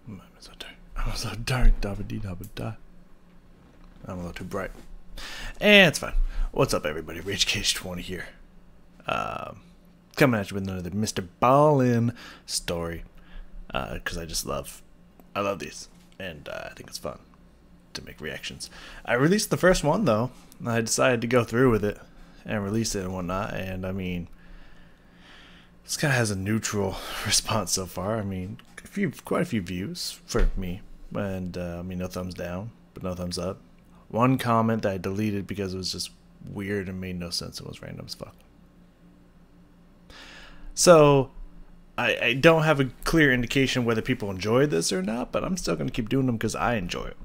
I'm so dark. I'm so dark. Da-ba-dee-da-ba-da. I'm a little too bright. And it's fine. What's up, everybody? Rage Cage 20 here. Coming at you with another Mr. Ballen story. Because I love these. And I think it's fun to make reactions. I released the first one, though. I decided to go through with it and release it and whatnot. And I mean, this guy has a neutral response so far. I mean, quite a few views for me. And I mean, no thumbs down, but no thumbs up. One comment that I deleted because it was just weird and made no sense. It was random as fuck. So I don't have a clear indication whether people enjoy this or not, but I'm still going to keep doing them because I enjoy it.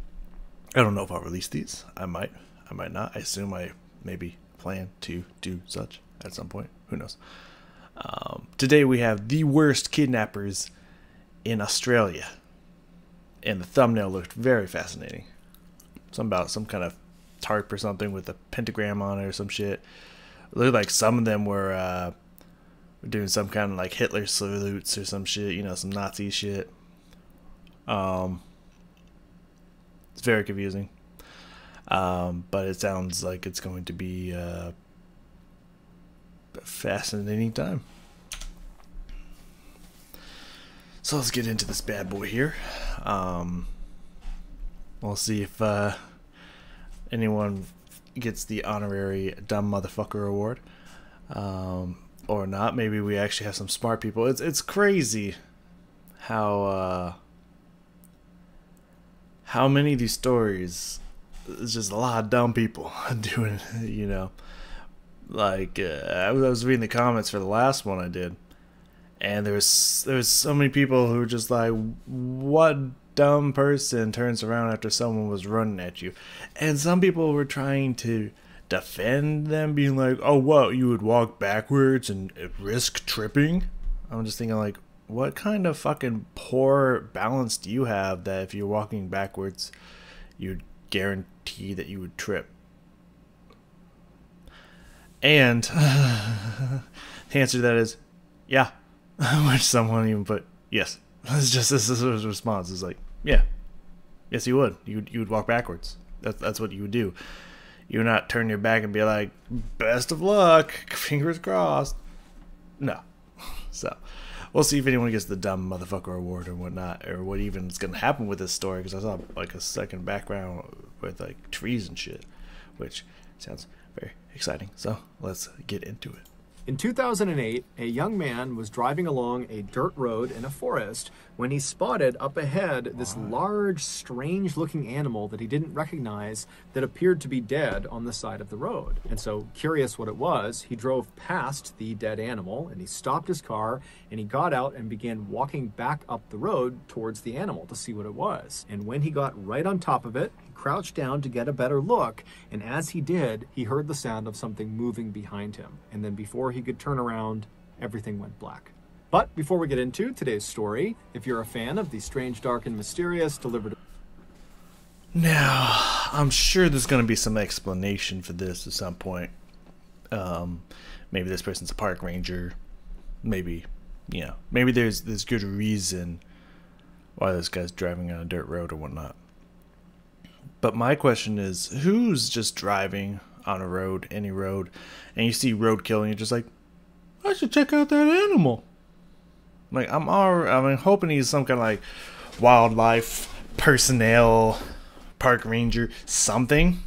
I don't know if I'll release these. I might not. I assume I maybe plan to do such at some point. Who knows? Today we have the worst kidnappers in Australia. And the thumbnail looked very fascinating. Something about some kind of tarp or something with a pentagram on it or some shit. It looked like some of them were doing some kind of like Hitler salutes or some shit, you know, some Nazi shit. It's very confusing. But it sounds like it's going to be a fascinating time. So let's get into this bad boy here. We'll see if anyone gets the honorary dumb motherfucker award. Or not. Maybe we actually have some smart people. It's crazy how many of these stories, it's just a lot of dumb people doing, you know. Like I was reading the comments for the last one I did, and there's so many people who were just like, what dumb person turns around after someone was running at you? And some people were trying to defend them, being like, oh, what, you would walk backwards and risk tripping? I'm just thinking, like, what kind of fucking poor balance do you have that if you're walking backwards you'd guarantee that you would trip? And the answer to that is yeah. Which someone even put yes. It's just this is his response. It's like, yeah, yes, you would. You would walk backwards. That's what you would do. You would not turn your back and be like, best of luck, fingers crossed. No. So we'll see if anyone gets the dumb motherfucker award or whatnot, or what even is gonna happen with this story. Because I saw like a second background with like trees and shit, which sounds very exciting. So let's get into it. In 2008, a young man was driving along a dirt road in a forest when he spotted up ahead this large, strange-looking animal that he didn't recognize that appeared to be dead on the side of the road. And so, curious what it was, he drove past the dead animal and he stopped his car and he got out and began walking back up the road towards the animal to see what it was. And when he got right on top of it, he crouched down to get a better look, and as he did, he heard the sound of something moving behind him. And then before he could turn around, everything went black. But before we get into today's story, if you're a fan of the strange, dark, and mysterious delivered... Now, I'm sure there's going to be some explanation for this at some point. Maybe this person's a park ranger. Maybe, you know, maybe there's good reason why this guy's driving on a dirt road or whatnot. But my question is, who's just driving on a road, any road, and you see roadkill and you're just like, I should check out that animal. Like, I'm hoping he's some kind of like wildlife personnel, park ranger, something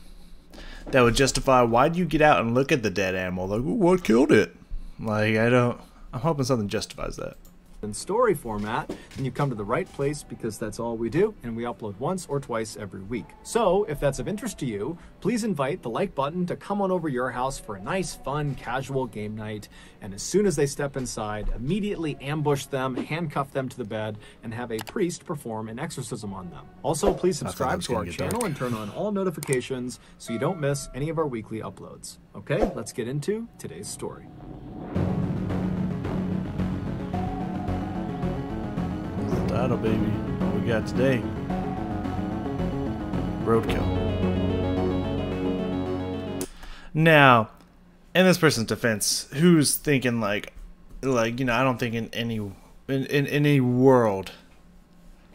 that would justify why do you get out and look at the dead animal? Like, what killed it? Like, I'm hoping something justifies that. In story format, then you come to the right place, because that's all we do, and we upload once or twice every week. So if that's of interest to you, please invite the like button to come on over your house for a nice, fun, casual game night, and as soon as they step inside, immediately ambush them, handcuff them to the bed, and have a priest perform an exorcism on them. Also, please subscribe to our channel and turn on all notifications so you don't miss any of our weekly uploads. Okay, let's get into today's story. Title, baby. What we got today? Roadkill. Now, in this person's defense, who's thinking like you know, I don't think in any world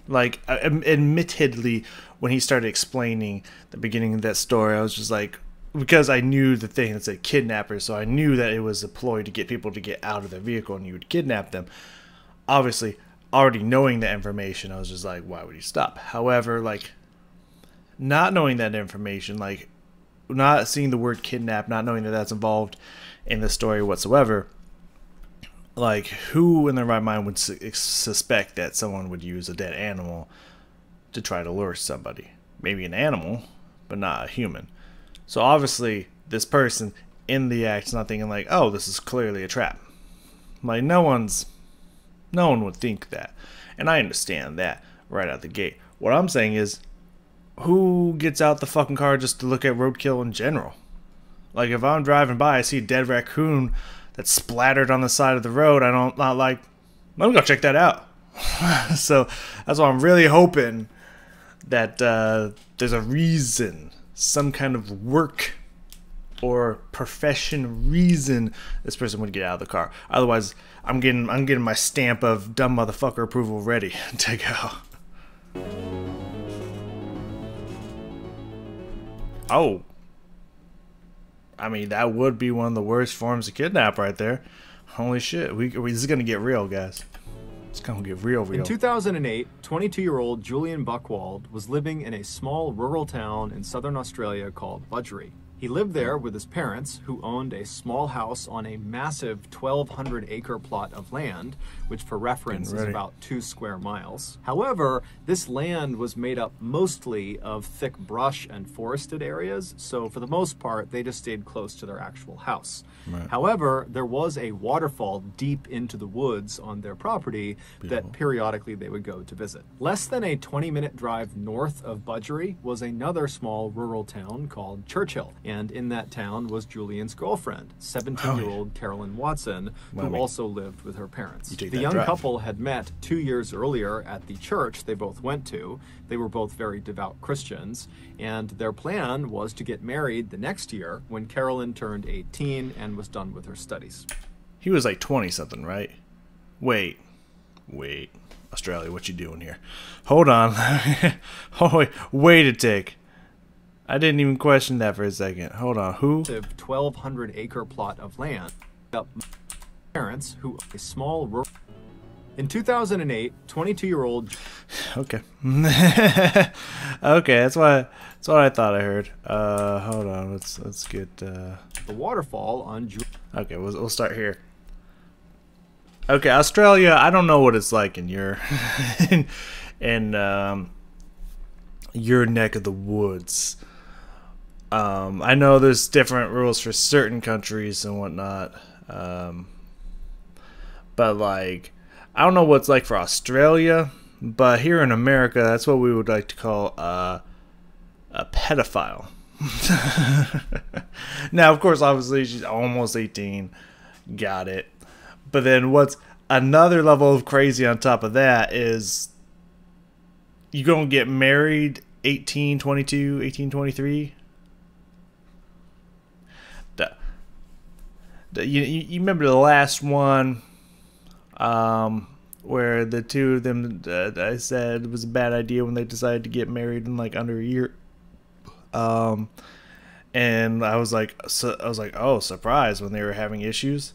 Like, admittedly, when he started explaining the beginning of that story, I was just like, because I knew the thing that said kidnappers, so I knew that it was a ploy to get people to get out of their vehicle and you would kidnap them. Obviously, already knowing that information, I was just like, why would he stop? However, like, not knowing that information, like, not seeing the word kidnap, not knowing that that's involved in the story whatsoever, like, who in their right mind would suspect that someone would use a dead animal to try to lure somebody? Maybe an animal, but not a human. So obviously, this person in the act's not thinking like, oh, this is clearly a trap. Like, no one would think that. And I understand that right out the gate. What I'm saying is, who gets out the fucking car just to look at roadkill in general? Like, if I'm driving by, I see a dead raccoon that's splattered on the side of the road, not like, let me go check that out. So that's why I'm really hoping that there's a reason, some kind of work or profession reason this person would get out of the car. Otherwise, I'm getting my stamp of dumb motherfucker approval ready to go. Oh. I mean, that would be one of the worst forms of kidnap right there. Holy shit. This is going to get real, guys. It's going to get real. In 2008, 22-year-old Julian Buchwald was living in a small rural town in southern Australia called Budgeree. He lived there with his parents, who owned a small house on a massive 1,200-acre plot of land, which for reference is about 2 square miles. However, this land was made up mostly of thick brush and forested areas, so for the most part, they just stayed close to their actual house. Right. However, there was a waterfall deep into the woods on their property that periodically they would go to visit. Less than a 20-minute drive north of Budgeree was another small rural town called Churchill. And in that town was Julian's girlfriend, 17-year-old Carolyn Watson, who also lived with her parents. The young couple had met 2 years earlier at the church they both went to. They were both very devout Christians, and their plan was to get married the next year when Carolyn turned 18 and was done with her studies. He was like 20-something, right? Wait. Australia, what you doing here? Hold on. Wait a tick. I didn't even question that for a second. Hold on, who? 1,200-acre plot of land. Parents who a small rural. In 2008, 22-year-old. Okay. Okay, that's what I thought I heard. Hold on, let's get the waterfall on. Okay, we'll start here. Okay, Australia. I don't know what it's like in your your neck of the woods. I know there's different rules for certain countries and whatnot, but like, I don't know what it's like for Australia, but here in America, that's what we would like to call a pedophile. Now, of course, obviously, she's almost 18, got it. But then what's another level of crazy on top of that is you gonna get married 18, 22, 18, 23? You remember the last one where the two of them I said it was a bad idea when they decided to get married in like under a year, and I was like, oh, surprise, when they were having issues.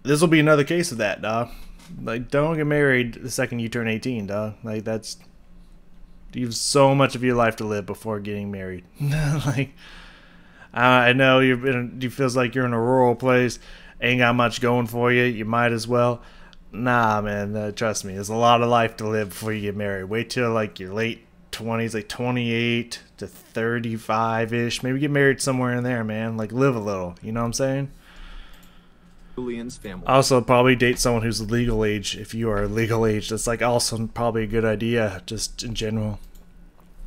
This will be another case of that, dog. Like, don't get married the second you turn 18, dog. Like, that's, you have so much of your life to live before getting married. Like, I know you feels like you're in a rural place, ain't got much going for you. You might as well. Nah, man. Trust me, there's a lot of life to live before you get married. Wait till like your late 20s, like 28 to 35-ish. Maybe get married somewhere in there, man. Like, live a little. You know what I'm saying? Julian's family. Also, probably date someone who's legal age. If you are legal age, that's like also probably a good idea, just in general.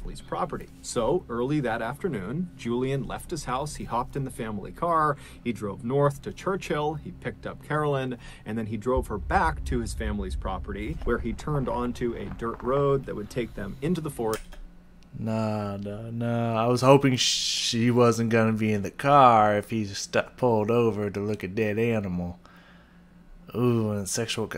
Police property. So early that afternoon, Julian left his house. He hopped in the family car. He drove north to Churchill. He picked up Carolyn, and then he drove her back to his family's property, where he turned onto a dirt road that would take them into the forest. No. I was hoping she wasn't gonna be in the car if he pulled over to look at dead animal. Ooh, and sexual.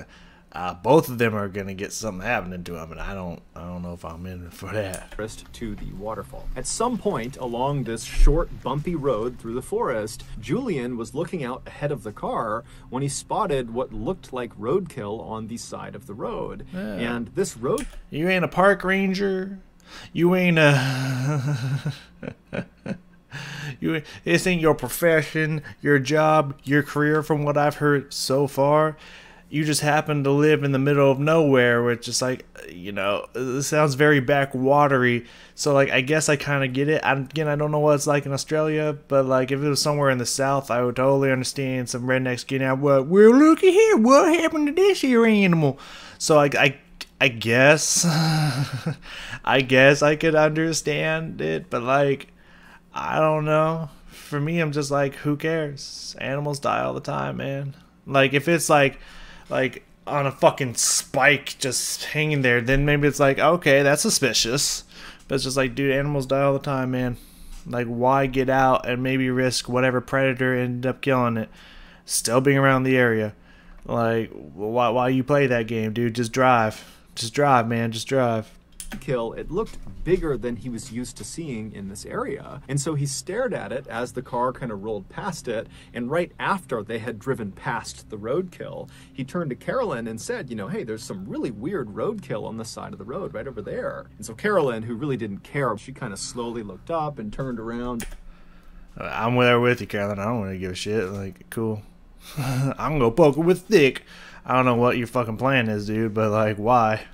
both of them are gonna get something happening to them, and I don't know if I'm in for that. To the waterfall. At some point along this short, bumpy road through the forest, Julian was looking out ahead of the car when he spotted what looked like roadkill on the side of the road. Yeah. And this road... You ain't a park ranger. You ain't a... This ain't your profession, your job, your career, from what I've heard so far. You just happen to live in the middle of nowhere, which is like, you know, it sounds very backwatery. So, like, I guess I kind of get it. Again, I don't know what it's like in Australia, but, like, if it was somewhere in the South, I would totally understand some rednecks getting out, well, look at here, what happened to this here animal? So, like, I guess, I guess I could understand it, but, like, I don't know. For me, I'm just like, who cares? Animals die all the time, man. Like, if it's like on a fucking spike just hanging there, then maybe it's like, okay, that's suspicious. But it's just like, dude, animals die all the time, man. Like, why get out and maybe risk whatever predator ended up killing it still being around the area? Like, why you play that game, dude? Just drive. Just drive, man. Just drive. Kill, it looked bigger than he was used to seeing in this area. And so he stared at it as the car kind of rolled past it, and right after they had driven past the roadkill, he turned to Carolyn and said, you know, hey, there's some really weird roadkill on the side of the road right over there. And so Carolyn, who really didn't care, she kind of slowly looked up and turned around. I'm there with you, Carolyn. I don't really give a shit. Like, cool. I'm gonna poke it with thick. I don't know what your fucking plan is, dude, but, like, why?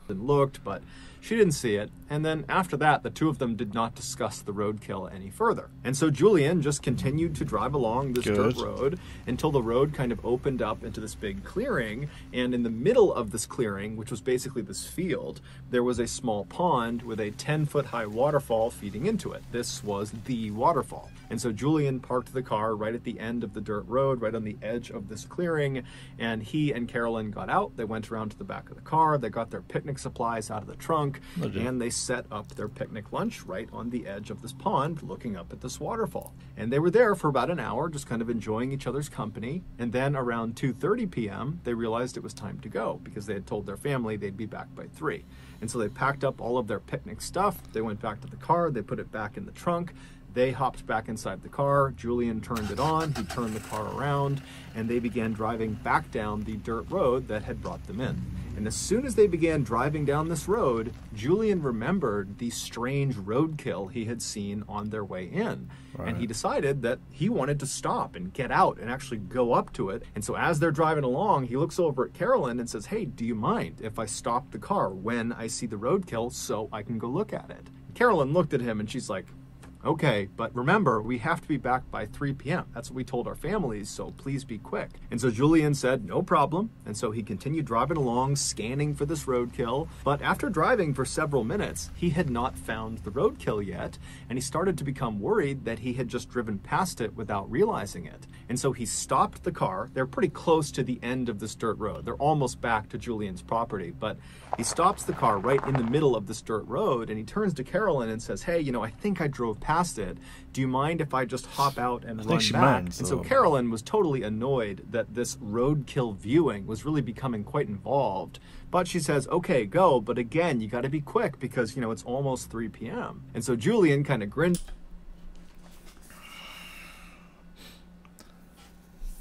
And looked, but she didn't see it, and then after that, the two of them did not discuss the roadkill any further. And so Julian just continued to drive along this dirt road until the road kind of opened up into this big clearing, and in the middle of this clearing, which was basically this field, there was a small pond with a 10-foot high waterfall feeding into it. This was the waterfall. And so Julian parked the car right at the end of the dirt road, right on the edge of this clearing, and he and Carolyn got out. They went around to the back of the car, they got their picnic supplies out of the trunk, and they set up their picnic lunch right on the edge of this pond, looking up at this waterfall. And they were there for about an hour, just kind of enjoying each other's company. And then around 2:30 p.m., they realized it was time to go because they had told their family they'd be back by 3. And so they packed up all of their picnic stuff. They went back to the car. They put it back in the trunk. They hopped back inside the car. Julian turned it on. He turned the car around, and they began driving back down the dirt road that had brought them in. And as soon as they began driving down this road, Julian remembered the strange roadkill he had seen on their way in. Right. And he decided that he wanted to stop and get out and actually go up to it. And so as they're driving along, he looks over at Carolyn and says, hey, do you mind if I stop the car when I see the roadkill so I can go look at it? Carolyn looked at him and she's like, okay, but remember, we have to be back by 3 p.m. That's what we told our families, so please be quick. And so Julian said, no problem. And so he continued driving along, scanning for this roadkill. But after driving for several minutes, he had not found the roadkill yet. And he started to become worried that he had just driven past it without realizing it. And so he stopped the car. They're pretty close to the end of this dirt road. They're almost back to Julian's property. But he stops the car right in the middle of this dirt road. And he turns to Carolyn and says, hey, you know, I think I drove past it. Do you mind if I just hop out and run back? And so Carolyn was totally annoyed that this roadkill viewing was really becoming quite involved. But she says, okay, go. But again, you got to be quick because, you know, it's almost 3 p.m. And so Julian kind of grinned.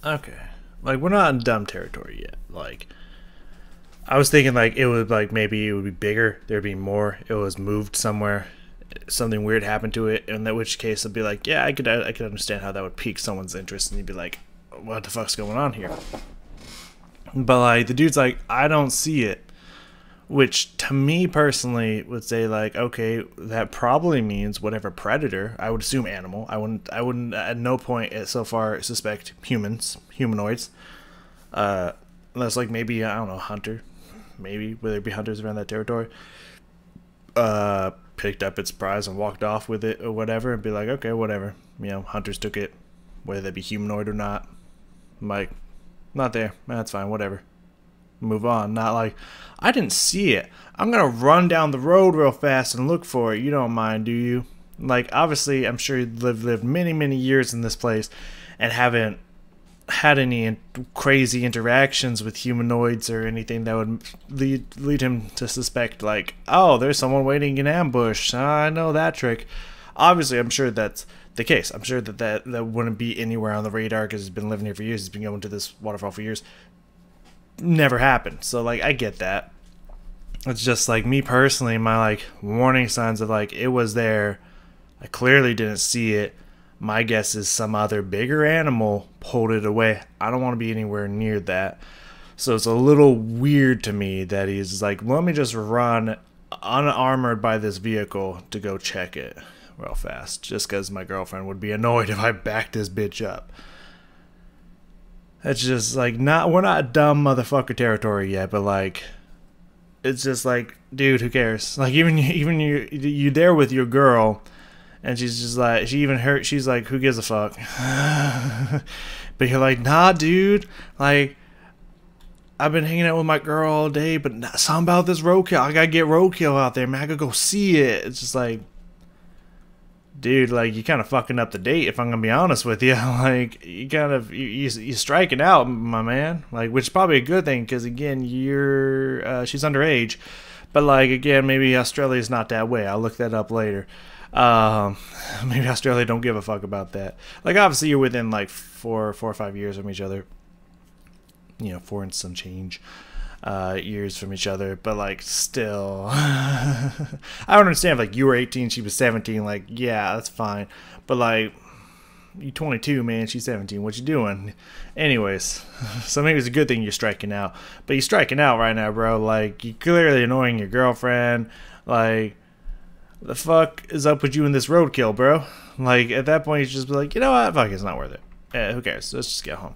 Okay. Like, we're not in dumb territory yet. Like, I was thinking, like, it would, like, maybe it would be bigger. There'd be more. It was moved somewhere. Something weird happened to it, in which case I'd be like, yeah, I could understand how that would pique someone's interest, and you'd be like, what the fuck's going on here? But, like, the dude's like, I don't see it, which to me personally would say, like, okay, that probably means whatever predator. I would assume animal. I wouldn't at no point so far suspect humanoids, unless, like, maybe, I don't know, hunter, maybe, would there be hunters around that territory? Picked up its prize and walked off with it or whatever, and be like, okay, whatever, you know, hunters took it, whether they be humanoid or not. I'm like, not there, that's fine, whatever, move on. Not like, I didn't see it, I'm gonna run down the road real fast and look for it. You don't mind, do you? Like, obviously, I'm sure you've lived many years in this place and haven't had any crazy interactions with humanoids or anything that would lead him to suspect, like, oh, there's someone waiting in ambush. I know that trick. Obviously, I'm sure that's the case. I'm sure that wouldn't be anywhere on the radar because he's been living here for years. He's been going to this waterfall for years. Never happened. So, like, I get that. It's just, like, me personally, my, like, warning signs of, like, it was there. I clearly didn't see it. My guess is some other bigger animal pulled it away. I don't want to be anywhere near that. So it's a little weird to me that he's like, let me just run unarmored by this vehicle to go check it real fast. Just because my girlfriend would be annoyed if I backed this bitch up. It's just like, we're not dumb motherfucker territory yet, but like, it's just like, dude, who cares? Like, even you there with your girl. And she's just like, she's like, who gives a fuck? But you're like, nah, dude. Like, I've been hanging out with my girl all day, but something about this roadkill. I gotta get roadkill out there, man. I gotta go see it. It's just like, dude, like, you kind of fucking up the date, if I'm gonna be honest with you. Like, you kind of, you're striking out, my man. Like, which is probably a good thing, because, again, she's underage. But, like, again, maybe Australia's not that way. I'll look that up later. Maybe Australia don't give a fuck about that. Like, obviously you're within like 4 or 5 years from each other, 4 and some change years from each other, but like, still I don't understand if like you were 18, she was 17, like, yeah, that's fine, but like, you 22, man, she's 17, what you doing? Anyways, so maybe it's a good thing you're striking out, but you're striking out right now, bro. Like, you're clearly annoying your girlfriend. Like, the fuck is up with you in this roadkill, bro? Like, at that point, you just be like, you know what? Fuck, it's not worth it. Who cares? Let's just get home.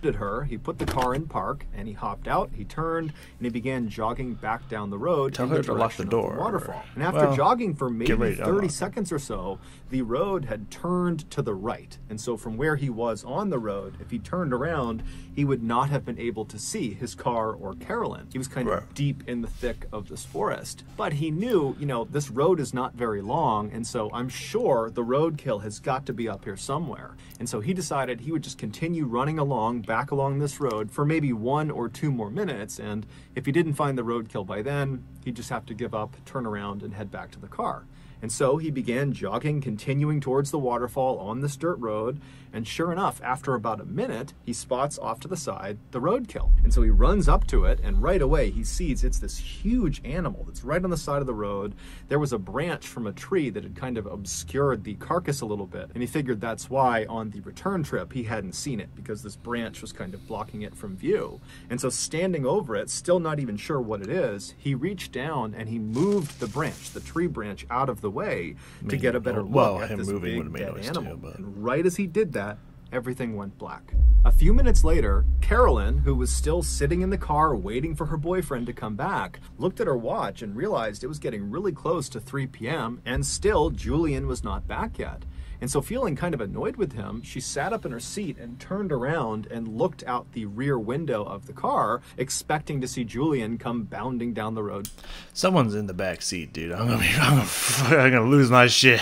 Her, he put the car in park and he hopped out, he turned, and he began jogging back down the road. Tell her to lock the door. The waterfall. And after jogging for maybe 30 seconds or so, the road had turned to the right. And so from where he was on the road, if he turned around, he would not have been able to see his car or Carolyn. He was kind of deep in the thick of this forest. But he knew, this road is not very long, and so I'm sure the roadkill has got to be up here somewhere. And so he decided he would just continue running back along this road for maybe 1 or 2 more minutes, and if he didn't find the roadkill by then, he'd just have to give up, turn around, and head back to the car. And so he began jogging, continuing towards the waterfall on this dirt road, and sure enough, after about a minute, he spots off to the side the roadkill. And so he runs up to it, and right away he sees it's this huge animal that's right on the side of the road. There was a branch from a tree that had kind of obscured the carcass a little bit, and he figured that's why on the return trip he hadn't seen it, because this branch was kind of blocking it from view. And so standing over it, still not even sure what it is, he reached down and he moved the branch, the tree branch, out of the way to get a better look at this big dead animal. And right as he did that, everything went black. A few minutes later, Carolyn, who was still sitting in the car waiting for her boyfriend to come back, looked at her watch and realized it was getting really close to 3 p.m. and still Julian was not back yet. And so, feeling kind of annoyed with him, she sat up in her seat and turned around and looked out the rear window of the car, expecting to see Julian come bounding down the road. Someone's in the back seat, dude. I'm gonna lose my shit.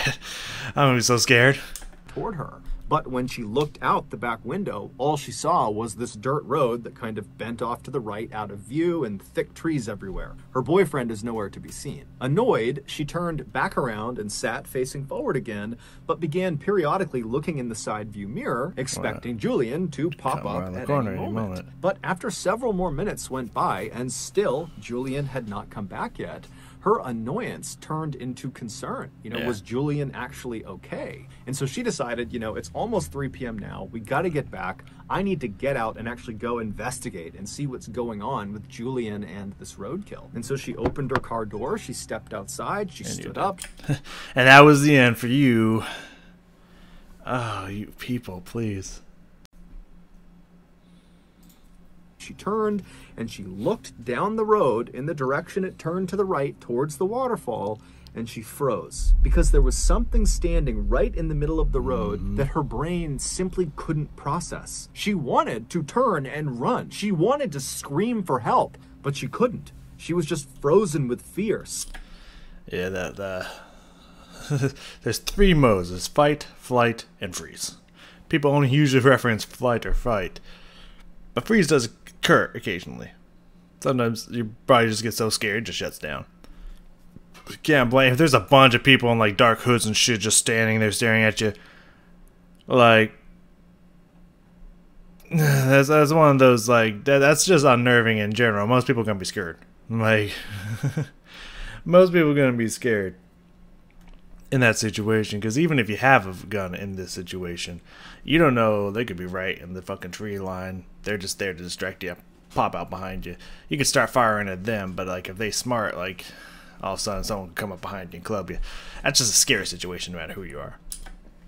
I'm gonna be so scared. Toward her. But when she looked out the back window, all she saw was this dirt road that kind of bent off to the right out of view and thick trees everywhere. Her boyfriend is nowhere to be seen. Annoyed, she turned back around and sat facing forward again, but began periodically looking in the side view mirror, expecting Julian to pop up at any moment. But after several more minutes went by and still Julian had not come back yet, her annoyance turned into concern. Was Julian actually okay? And so she decided, it's almost 3 p.m. now. We got to get back. I need to get out and actually go investigate and see what's going on with Julian and this roadkill. And so she opened her car door. She stepped outside. She stood up. And that was the end for you. Oh, you people, please. She turned and she looked down the road in the direction it turned to the right towards the waterfall, and she froze because there was something standing right in the middle of the road that her brain simply couldn't process. She wanted to turn and run. She wanted to scream for help, but she couldn't. She was just frozen with fear. Yeah, there's 3 modes. There's fight, flight, and freeze. People only usually reference flight or fight, but freeze does occur occasionally. Sometimes your body just gets so scared it just shuts down. Can't blame if there's a bunch of people in like dark hoods and shit just standing there staring at you. Like that's one of those like that's just unnerving in general. Most people are gonna be scared. Like most people are gonna be scared in that situation, because even if you have a gun in this situation, you don't know, they could be right in the fucking tree line. They're just there to distract you, pop out behind you. You could start firing at them, but like if they smart, like all of a sudden someone can come up behind you and club you. That's just a scary situation no matter who you are.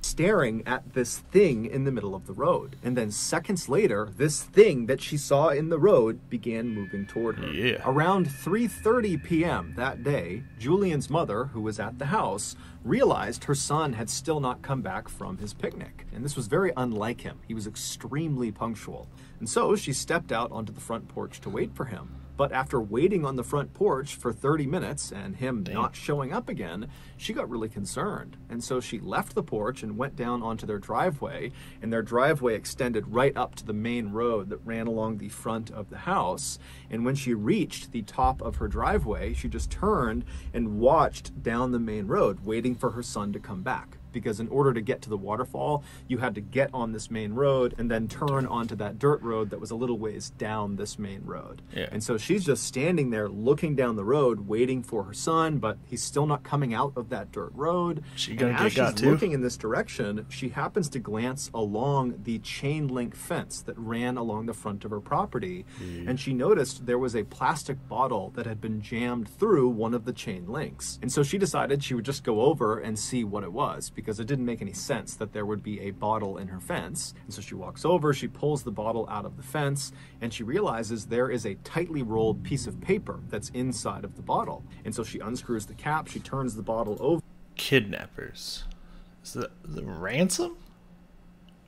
Staring at this thing in the middle of the road. And then seconds later, this thing that she saw in the road began moving toward her. Yeah. Around 3:30 p.m. that day, Julian's mother, who was at the house, realized her son had still not come back from his picnic. And this was very unlike him. He was extremely punctual. And so she stepped out onto the front porch to wait for him. But after waiting on the front porch for 30 minutes and him not showing up again, she got really concerned. And so she left the porch and went down onto their driveway, and their driveway extended right up to the main road that ran along the front of the house. And when she reached the top of her driveway, she just turned and watched down the main road, waiting for her son to come back. Because in order to get to the waterfall, you had to get on this main road and then turn onto that dirt road that was a little ways down this main road. Yeah. And so she's just standing there looking down the road, waiting for her son, but he's still not coming out of that dirt road. She gonna and get as got she's too? looking in this direction, she happens to glance along the chain link fence that ran along the front of her property. And she noticed there was a plastic bottle that had been jammed through one of the chain links. And so she decided she would just go over and see what it was, because it didn't make any sense that there would be a bottle in her fence. And so she walks over, she pulls the bottle out of the fence, and she realizes there is a tightly rolled piece of paper that's inside of the bottle. And so she unscrews the cap, she turns the bottle over. Kidnappers. Is it ransom?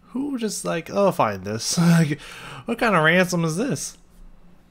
Who just like, oh, I'll find this? Like, what kind of ransom is this?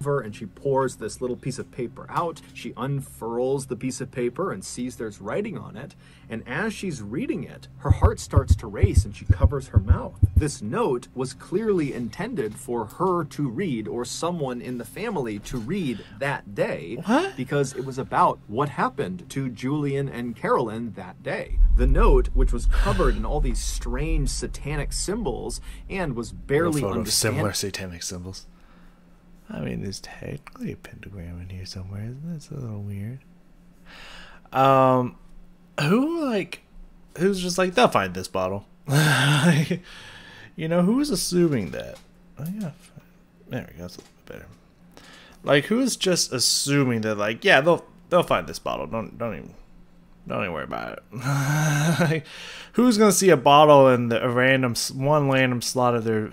And she pours this little piece of paper out. She unfurls the piece of paper and sees there's writing on it. And as she's reading it, her heart starts to race and she covers her mouth. This note was clearly intended for her to read, or someone in the family to read that day. What? Because it was about what happened to Julian and Carolyn that day. The note, which was covered in all these strange satanic symbols and was barely A photo of similar understandable. satanic symbols. I mean, there's technically a pentagram in here somewhere, isn't it? It's a little weird. Who's just like, they'll find this bottle? You know, who's assuming that? Oh, yeah, there we go. That's a little bit better. Like, who's just assuming that, like, yeah, they'll find this bottle. Don't even worry about it. Like, who's gonna see a bottle in a random slot of their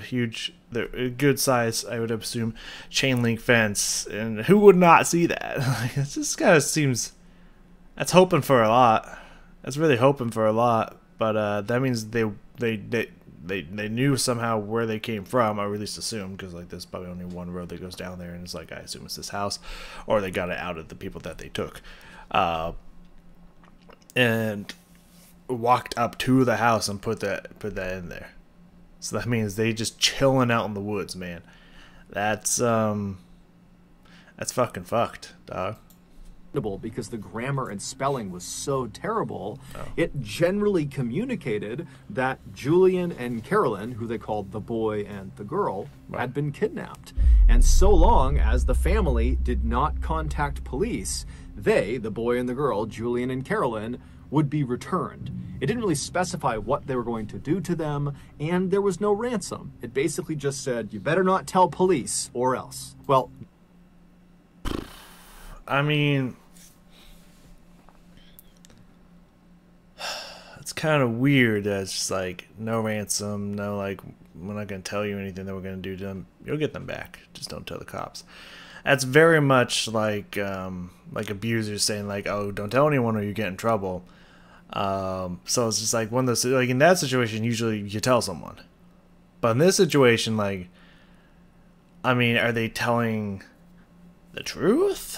good size, I would assume, chain link fence, and who would not see that? Like, it just kind of seems, that's hoping for a lot. That's really hoping for a lot. But that means they knew somehow where they came from, or at least assumed, because like there's probably only one road that goes down there, and it's like, I assume it's this house, or they got it out of the people that they took. And walked up to the house and put that in there. So that means they just chilling out in the woods, man. That's fucking fucked, dog. Because the grammar and spelling was so terrible, it generally communicated that Julian and Carolyn, who they called the boy and the girl, had been kidnapped. And so long as the family did not contact police, they, the boy and the girl, Julian and Carolyn, would be returned. It didn't really specify what they were going to do to them, and there was no ransom. It basically just said, you better not tell police, or else. Well, I mean, it's kind of weird that it's just like, no ransom, no, like, we're not going to tell you anything that we're going to do to them. You'll get them back. Just don't tell the cops. That's very much like abusers saying like, oh, don't tell anyone or you get in trouble. So it's just like one of those, like in that situation, usually you tell someone. But in this situation, like, I mean, are they telling the truth?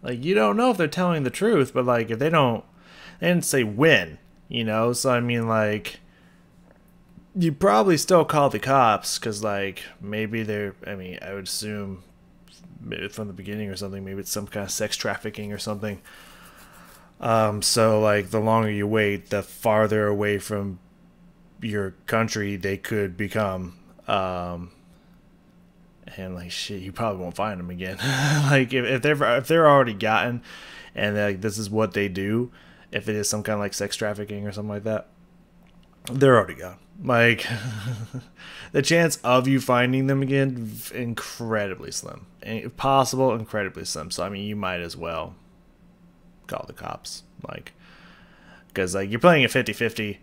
Like, you don't know if they're telling the truth, but like, if they didn't say when, you know? So I mean, like, you probably still call the cops because, like, maybe they're. I mean, I would assume maybe from the beginning or something. Maybe it's some kind of sex trafficking or something. So like, the longer you wait, the farther away from your country they could become. And like, shit, you probably won't find them again. Like, if they're already gotten, and like this is what they do, if it is some kind of like sex trafficking or something like that, they're already gone. Like, the chance of you finding them again, incredibly slim. If possible, incredibly slim. So I mean, you might as well call the cops, like, because like you're playing at 50-50,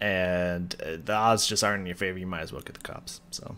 and the odds just aren't in your favor. You might as well get the cops. So.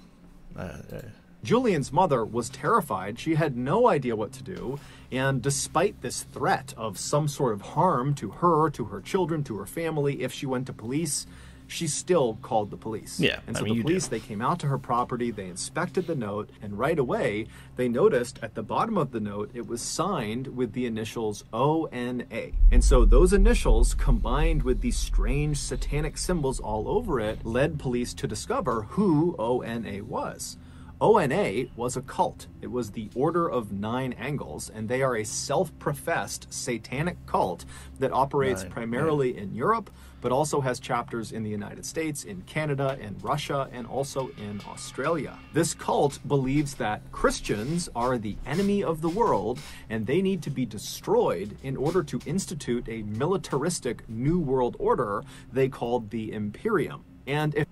Julian's mother was terrified. She had no idea what to do, and despite this threat of some sort of harm to her, to her children, to her family, if she went to police, she still called the police. Yeah, and so the police, they came out to her property, they inspected the note, and right away, they noticed at the bottom of the note, it was signed with the initials ONA. And so those initials, combined with these strange satanic symbols all over it, led police to discover who ONA was. ONA was a cult. It was the Order of Nine Angles, and they are a self-professed satanic cult that operates primarily in Europe, but also has chapters in the United States, in Canada, in Russia, and also in Australia. This cult believes that Christians are the enemy of the world, and they need to be destroyed in order to institute a militaristic New World Order they called the Imperium. And if...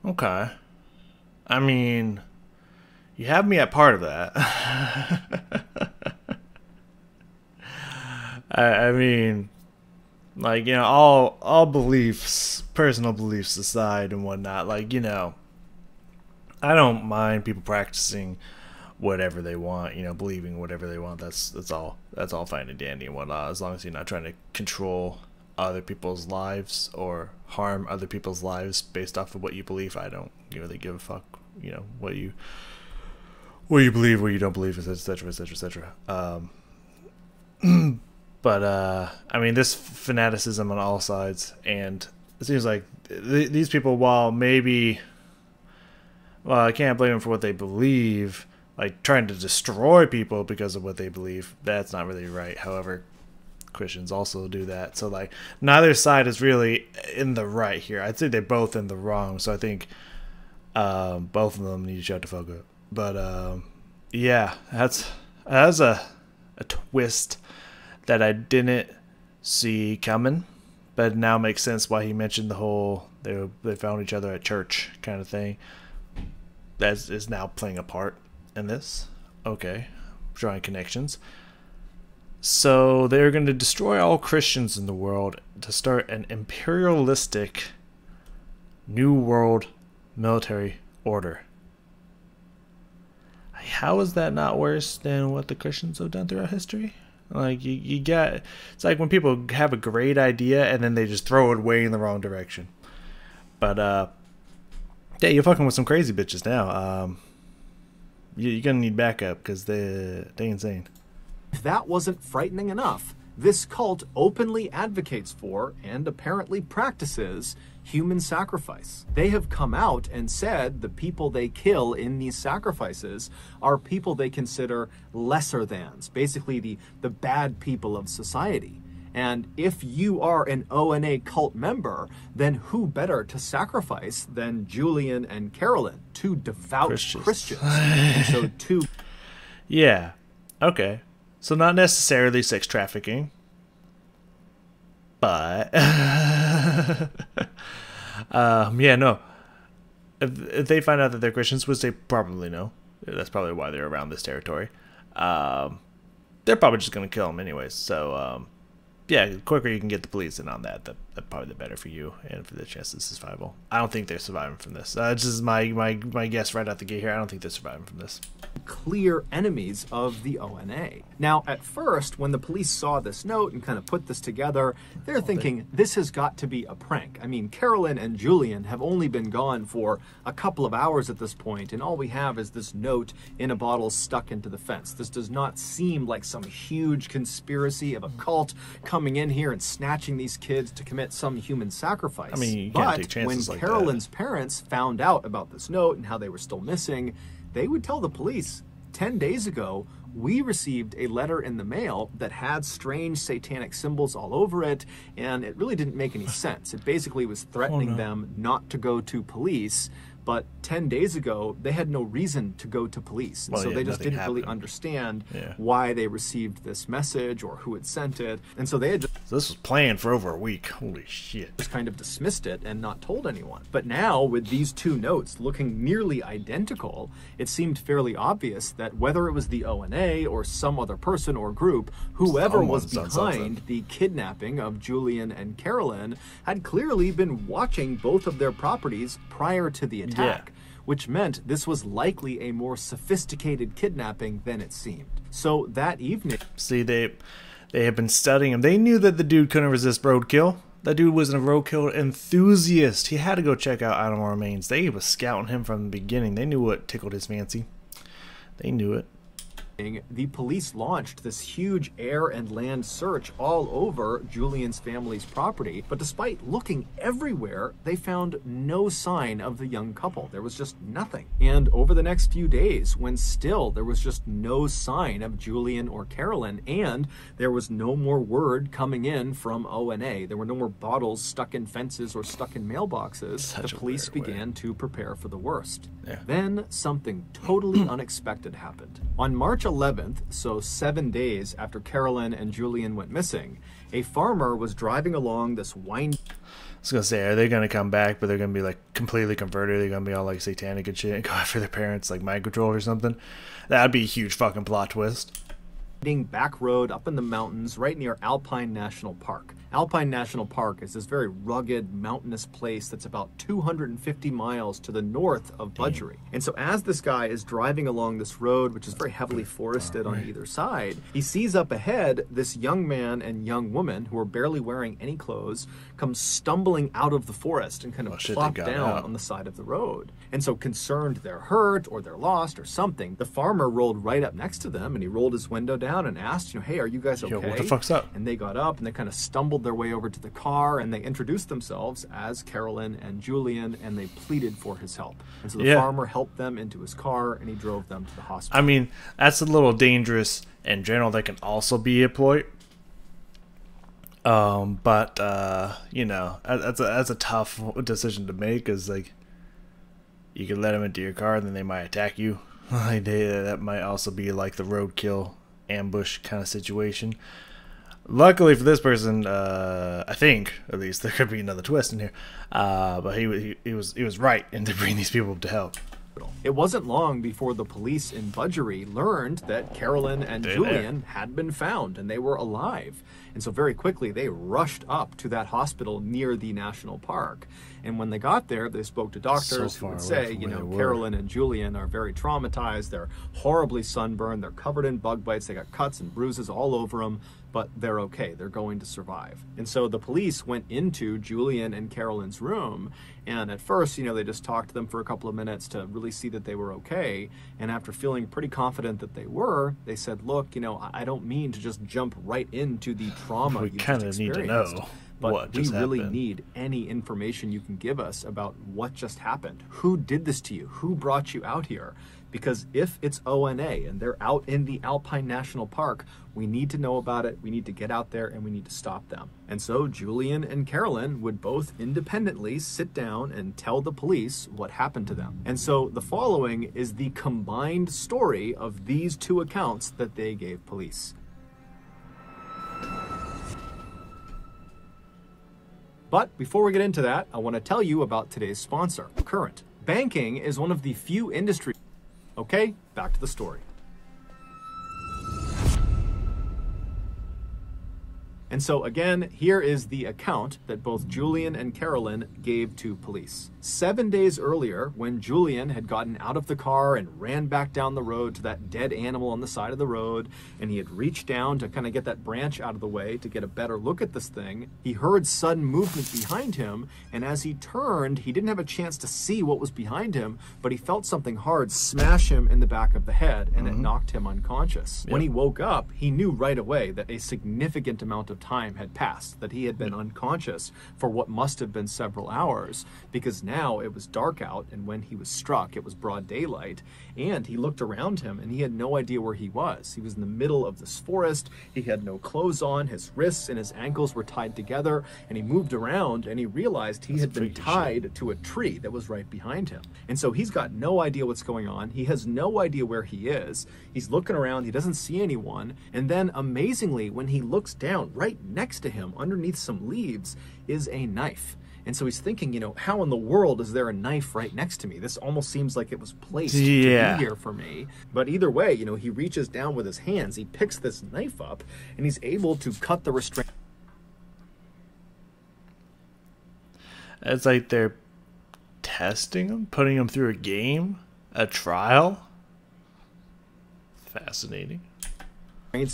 Okay. I mean... You have me at part of that. I mean, like, you know, all beliefs, personal beliefs aside and whatnot, like, you know, I don't mind people practicing whatever they want, you know, believing whatever they want. That's all fine and dandy and whatnot, as long as you're not trying to control other people's lives or harm other people's lives based off of what you believe. I don't really give a fuck, you know, what you believe, what you don't believe, etc., etc., etc. But I mean, this fanaticism on all sides, and it seems like these people, while maybe, well, I can't blame them for what they believe, like trying to destroy people because of what they believe, that's not really right. However, Christians also do that, so like neither side is really in the right here. I'd say they're both in the wrong, so I think both of them need to shut the fuck up. But yeah, that's a twist that I didn't see coming, but now makes sense why he mentioned the whole they found each other at church kind of thing. That is now playing a part in this. Okay, drawing connections. So they're going to destroy all Christians in the world to start an imperialistic New World military order. How is that not worse than what the Christians have done throughout history? Like, you got, it's like when people have a great idea and then they just throw it way in the wrong direction. But yeah, you're fucking with some crazy bitches now. You're gonna need backup because they insane. If that wasn't frightening enough, this cult openly advocates for and apparently practices human sacrifice. They have come out and said the people they kill in these sacrifices are people they consider lesser thans, basically the bad people of society. And if you are an ONA cult member, then who better to sacrifice than Julian and Carolyn, two devout Christians. And so Yeah, okay. So not necessarily sex trafficking, but yeah, no. If they find out that they're Christians, which they probably know, that's probably why they're around this territory. They're probably just gonna kill them anyways. So yeah, the quicker you can get the police in on that, probably the better for you and for the chances of survival. I don't think they're surviving from this. This is my guess right out the gate here. I don't think they're surviving from this. Clear enemies of the ONA. Now, at first, when the police saw this note and kind of put this together, they're thinking, this has got to be a prank. I mean, Carolyn and Julian have only been gone for a couple of hours at this point, and all we have is this note in a bottle stuck into the fence. This does not seem like some huge conspiracy of a cult coming in here and snatching these kids to commit at some human sacrifice. I mean, you can't but take chances when like Carolyn's parents found out about this note and how they were still missing, they would tell the police, 10 days ago, we received a letter in the mail that had strange satanic symbols all over it, and it really didn't make any sense. It basically was threatening them not to go to police, but 10 days ago, they had no reason to go to police. And so they just didn't really understand why they received this message or who had sent it. And so they had just... So this was planned for over a week. Holy shit. Just kind of dismissed it and not told anyone. But now, with these two notes looking nearly identical, it seemed fairly obvious that whether it was the ONA or some other person or group, whoever was behind the kidnapping of Julian and Carolyn had clearly been watching both of their properties prior to the attack, which meant this was likely a more sophisticated kidnapping than it seemed. So that evening... See, they had been studying him. They knew that the dude couldn't resist roadkill. That dude wasn't a roadkill enthusiast. He had to go check out animal remains. They was scouting him from the beginning. They knew what tickled his fancy. They knew it. The police launched this huge air and land search all over Julian's family's property, but despite looking everywhere, they found no sign of the young couple. There was just nothing. And over the next few days, when still there was just no sign of Julian or Carolyn, and there was no more word coming in from ONA, there were no more bottles stuck in fences or stuck in mailboxes, the police began to prepare for the worst. Then something totally unexpected happened. On March 11th, so 7 days after Carolyn and Julian went missing, a farmer was driving along this windy... I was gonna say, are they gonna come back, but they're gonna be like completely converted? They're gonna be all like satanic and shit and go after their parents, like mind control or something? That'd be a huge fucking plot twist. Back road up in the mountains right near Alpine National Park. Alpine National Park is this very rugged, mountainous place that's about 250 miles to the north of Budgery. And so as this guy is driving along this road, which is very heavily forested on either side, he sees up ahead this young man and young woman who are barely wearing any clothes come stumbling out of the forest and kind of plop down on the side of the road. And so concerned they're hurt or they're lost or something, the farmer rolled right up next to them and he rolled his window down and asked, hey, are you guys okay? Yo, what the fuck's up? And they got up and they kind of stumbled their way over to the car and they introduced themselves as Carolyn and Julian and they pleaded for his help. And so the farmer helped them into his car and he drove them to the hospital. I mean, that's a little dangerous in general. That can also be a ploy. But you know, that's a tough decision to make, because like you could let them into your car and then they might attack you. Like that might also be like the roadkill ambush kind of situation. Luckily for this person, I think at least there could be another twist in here. But he was right in to bring these people to help. It wasn't long before the police in Budgery learned that Carolyn and Julian had been found and they were alive. And so very quickly they rushed up to that hospital near the national park. And when they got there, they spoke to doctors who would say, you know, Carolyn and Julian are very traumatized. They're horribly sunburned. They're covered in bug bites. They got cuts and bruises all over them, but they're okay. They're going to survive. And so the police went into Julian and Carolyn's room. And at first, you know, they just talked to them for a couple of minutes to really see that they were okay. And after feeling pretty confident that they were, they said, look, you know, I don't mean to just jump right into the trauma you just experienced. We kind of need to know. But we really need any information you can give us about what just happened. Who did this to you? Who brought you out here? Because if it's ONA and they're out in the Alpine National Park, we need to know about it. We need to get out there and we need to stop them. And so Julian and Carolyn would both independently sit down and tell the police what happened to them. And so the following is the combined story of these two accounts that they gave police. But before we get into that, I want to tell you about today's sponsor, Current. Banking is one of the few industries... Okay, back to the story. And so again, here is the account that both Julian and Carolyn gave to police. 7 days earlier, when Julian had gotten out of the car and ran back down the road to that dead animal on the side of the road, and he had reached down to kind of get that branch out of the way to get a better look at this thing, he heard sudden movement behind him, and as he turned, he didn't have a chance to see what was behind him, but he felt something hard smash him in the back of the head, and it knocked him unconscious. When he woke up, he knew right away that a significant amount of time had passed, that he had been unconscious for what must have been several hours, because now it was dark out, and when he was struck, it was broad daylight, and he looked around him, and he had no idea where he was. He was in the middle of this forest, he had no clothes on, his wrists and his ankles were tied together, and he moved around, and he realized he had been tied to a tree that was right behind him. And so he's got no idea what's going on, he has no idea where he is, he's looking around, he doesn't see anyone, and then amazingly, when he looks down, right next to him, underneath some leaves, is a knife. And so he's thinking, you know, how in the world is there a knife right next to me? This almost seems like it was placed to be here for me. But either way, you know, he reaches down with his hands, he picks this knife up, and he's able to cut the restraint. It's like they're testing him, putting him through a game, a trial. Fascinating.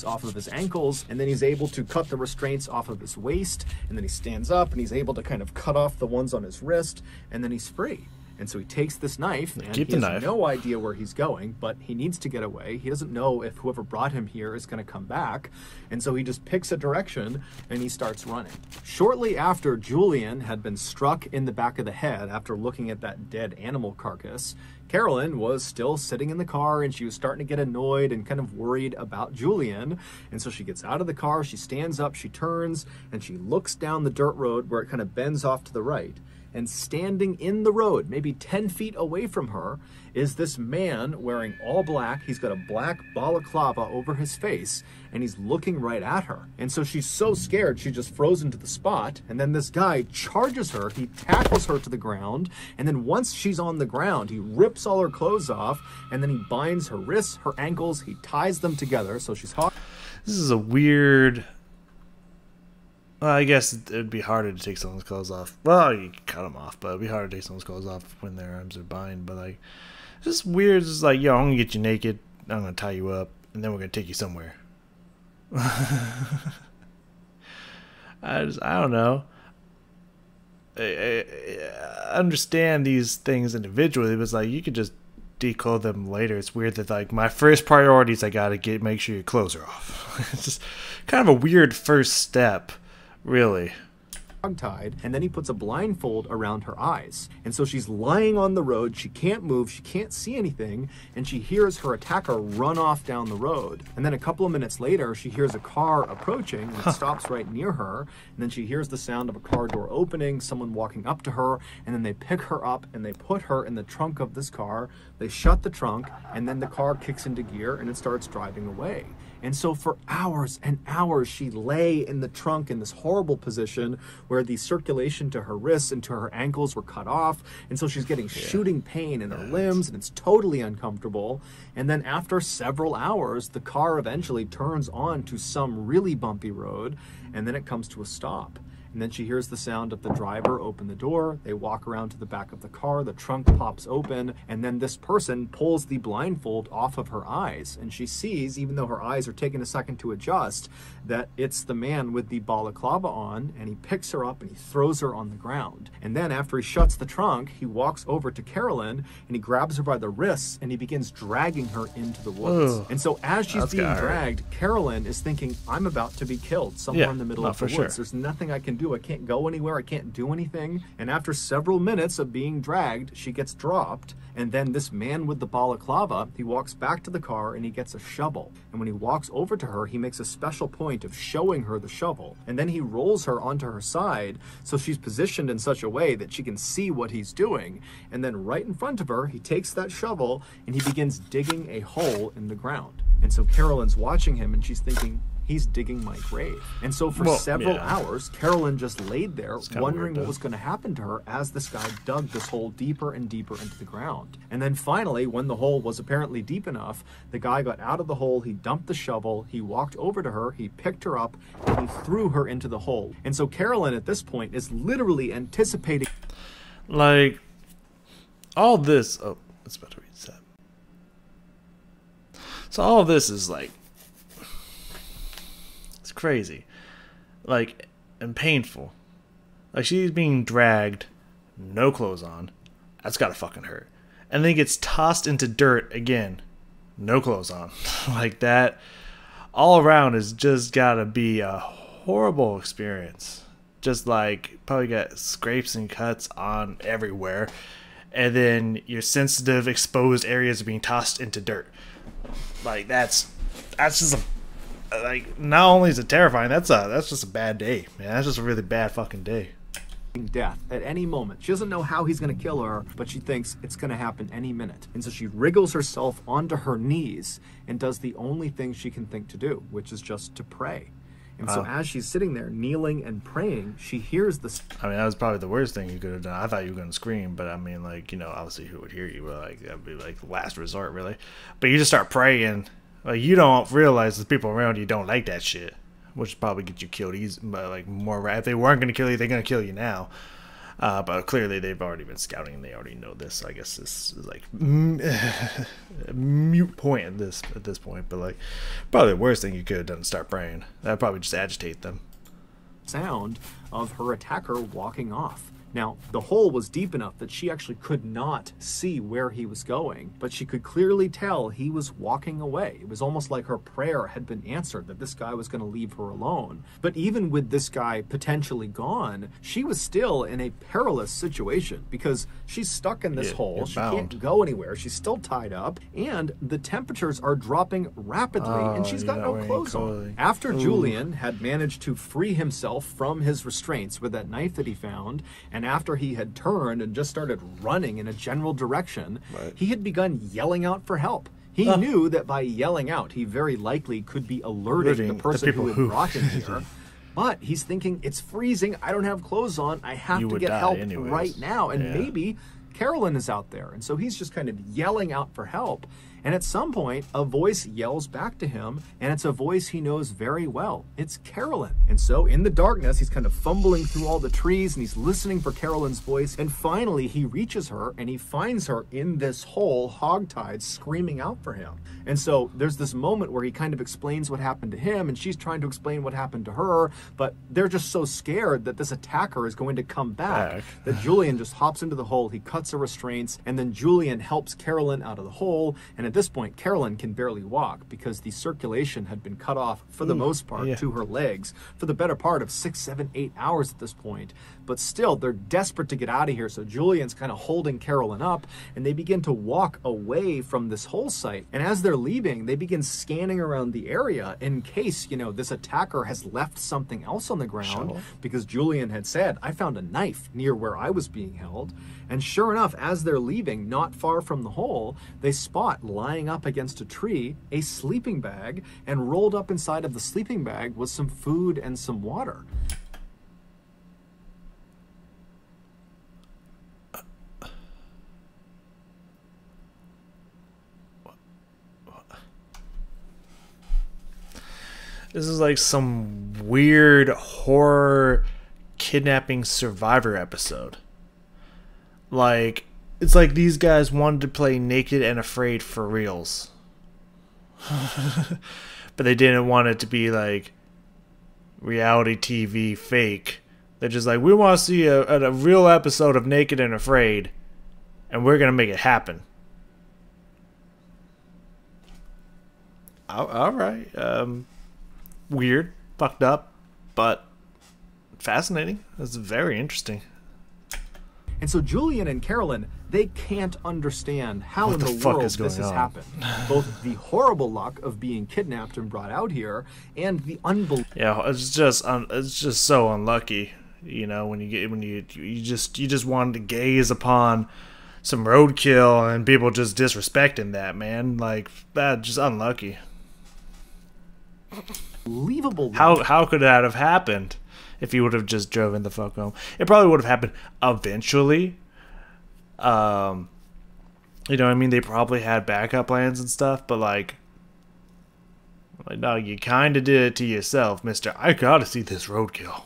Off of his ankles, and then he's able to cut the restraints off of his waist, and then he stands up and he's able to kind of cut off the ones on his wrist, and then he's free. And so he takes this knife, and he has no idea where he's going, but he needs to get away. He doesn't know if whoever brought him here is going to come back, and so he just picks a direction and he starts running. Shortly after Julian had been struck in the back of the head after looking at that dead animal carcass, Carolyn was still sitting in the car, and she was starting to get annoyed and kind of worried about Julian. And so she gets out of the car, she stands up, she turns, and she looks down the dirt road where it kind of bends off to the right. And standing in the road, maybe 10 feet away from her, is this man wearing all black. He's got a black balaclava over his face, and he's looking right at her. And so she's so scared, she just frozen to the spot. And then this guy charges her, he tackles her to the ground, and then once she's on the ground, he rips all her clothes off, and then he binds her wrists, her ankles, he ties them together, so she's hot. This is a weird... Well, I guess it would be harder to take someone's clothes off. Well, you can cut them off, but it would be harder to take someone's clothes off when their arms are bound. But, like, it's just weird. It's just like, yo, I'm going to get you naked, I'm going to tie you up, and then we're going to take you somewhere. I don't know. I understand these things individually, but it's like, you could just declothe them later. It's weird that, like, my first priority is I got to make sure your clothes are off. It's just kind of a weird first step. Really. Tied, and then he puts a blindfold around her eyes. And so she's lying on the road, she can't move, she can't see anything, and she hears her attacker run off down the road. And then a couple of minutes later, she hears a car approaching, and it stops right near her, and then she hears the sound of a car door opening, someone walking up to her, and then they pick her up and they put her in the trunk of this car, they shut the trunk, and then the car kicks into gear and it starts driving away. And so for hours and hours, she lay in the trunk in this horrible position where the circulation to her wrists and to her ankles were cut off. And so she's getting shooting pain in her limbs, and it's totally uncomfortable. And then after several hours, the car eventually turns on to some really bumpy road, and then it comes to a stop. And then she hears the sound of the driver open the door. They walk around to the back of the car. The trunk pops open. And then this person pulls the blindfold off of her eyes. And she sees, even though her eyes are taking a second to adjust, that it's the man with the balaclava on. And he picks her up and he throws her on the ground. And then after he shuts the trunk, he walks over to Carolyn and he grabs her by the wrists and he begins dragging her into the woods. Ugh, and so as she's being dragged, Carolyn is thinking, I'm about to be killed somewhere in the middle of the woods. There's nothing I can do. I can't go anywhere. I can't do anything. And after several minutes of being dragged, she gets dropped. And then this man with the balaclava, he walks back to the car and he gets a shovel. And when he walks over to her, he makes a special point of showing her the shovel. And then he rolls her onto her side so she's positioned in such a way that she can see what he's doing. And then right in front of her, he takes that shovel and he begins digging a hole in the ground. And so Carolyn's watching him and she's thinking, he's digging my grave. And so for several hours, Carolyn just laid there wondering what was going to happen to her as this guy dug this hole deeper and deeper into the ground. And then finally, when the hole was apparently deep enough, the guy got out of the hole, he dumped the shovel, he walked over to her, he picked her up, and he threw her into the hole. And so Carolyn at this point is literally anticipating... Like, all this... Oh, it's about to reset. So all of this is like... crazy, like, and painful. Like, she's being dragged, no clothes on. That's gotta fucking hurt. And then gets tossed into dirt again, no clothes on. Like, that all around is just gotta be a horrible experience. Just like probably got scrapes and cuts on everywhere, and then your sensitive, exposed areas are being tossed into dirt. Like that's just a, like, not only is it terrifying, that's just a bad day, man. That's just a really bad fucking day. Death at any moment. She doesn't know how he's going to kill her, but she thinks it's going to happen any minute. And so she wriggles herself onto her knees and does the only thing she can think to do, which is just to pray. And so as she's sitting there kneeling and praying, she hears this. I mean, that was probably the worst thing you could have done. I thought you were going to scream, but I mean, like, you know, obviously who would hear you? But like, that'd be like last resort, really. But you just start praying. Like, you don't realize the people around you don't like that shit, which probably get you killed easy. But like, more, if they weren't going to kill you, they're going to kill you now. But clearly they've already been scouting and they already know this. So I guess this is like a mute point at this point. But like, probably the worst thing you could have done is start praying. That'd probably just agitate them. Sound of her attacker walking off. Now, the hole was deep enough that she actually could not see where he was going, but she could clearly tell he was walking away. It was almost like her prayer had been answered, that this guy was going to leave her alone. But even with this guy potentially gone, she was still in a perilous situation because she's stuck in this hole. She can't go anywhere. She's still tied up, and the temperatures are dropping rapidly, and she's got no clothes on. After Julian had managed to free himself from his restraints with that knife that he found, and after he had turned and just started running in a general direction, he had begun yelling out for help. He knew that by yelling out, he very likely could be alerting the person who had brought him here. But he's thinking, it's freezing, I don't have clothes on, I have to get help right now. And maybe Carolyn is out there. And so he's just kind of yelling out for help. And at some point, a voice yells back to him, and it's a voice he knows very well. It's Carolyn. And so in the darkness, he's kind of fumbling through all the trees, and he's listening for Carolyn's voice. And finally, he reaches her, and he finds her in this hole, hogtied, screaming out for him. And so there's this moment where he kind of explains what happened to him, and she's trying to explain what happened to her, but they're just so scared that this attacker is going to come back that Julian just hops into the hole, he cuts the restraints, and then Julian helps Carolyn out of the hole. And at this point, Carolyn can barely walk because the circulation had been cut off for the most part to her legs for the better part of 6, 7, 8 hours at this point. But still, they're desperate to get out of here. So Julian's kind of holding Carolyn up, and they begin to walk away from this hole site. And as they're leaving, they begin scanning around the area in case, you know, this attacker has left something else on the ground, because Julian had said, I found a knife near where I was being held. And sure enough, as they're leaving, not far from the hole, they spot lying up against a tree a sleeping bag, and rolled up inside of the sleeping bag was some food and some water. This is like some weird horror kidnapping survivor episode. Like, it's like these guys wanted to play Naked and Afraid for reals. But they didn't want it to be like reality TV fake. They're just like, we want to see a real episode of Naked and Afraid, and we're going to make it happen. All right. Weird, fucked up, but fascinating. That's very interesting. And so Julian and Carolyn, they can't understand how in the world this has happened. Both the horrible luck of being kidnapped and brought out here, and the unbelievable. Yeah, it's just so unlucky. You know, when you just wanted to gaze upon some roadkill and people just disrespecting that, man. Like, that, just unlucky. Unbelievable. How could that have happened if he would have just driven the fuck home? It probably would have happened eventually. You know what I mean? They probably had backup plans and stuff, but like no, you kind of did it to yourself, mister. I gotta see this roadkill.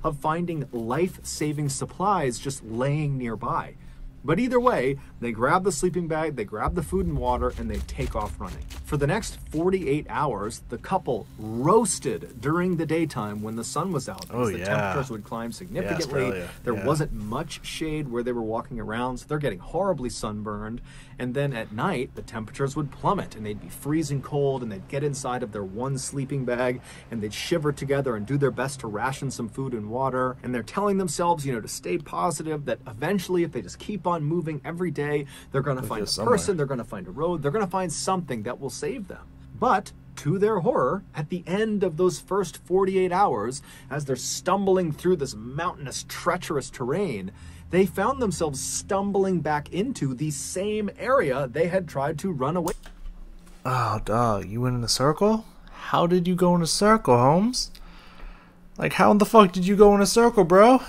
Of finding life-saving supplies just laying nearby. But either way, they grab the sleeping bag, they grab the food and water, and they take off running. For the next 48 hours, the couple roasted during the daytime when the sun was out, because the temperatures would climb significantly. There wasn't much shade where they were walking around, so they're getting horribly sunburned. And then at night, the temperatures would plummet, and they'd be freezing cold, and they'd get inside of their one sleeping bag, and they'd shiver together and do their best to ration some food and water. And they're telling themselves, you know, to stay positive, that eventually, if they just keep on moving every day, they're going to find a person, they're going to find a road, they're going to find something that will save them. But to their horror, at the end of those first 48 hours, as they're stumbling through this mountainous, treacherous terrain, they found themselves stumbling back into the same area they had tried to run away. Oh, dog, you went in a circle? How did you go in a circle, Holmes? Like, how in the fuck did you go in a circle, bro?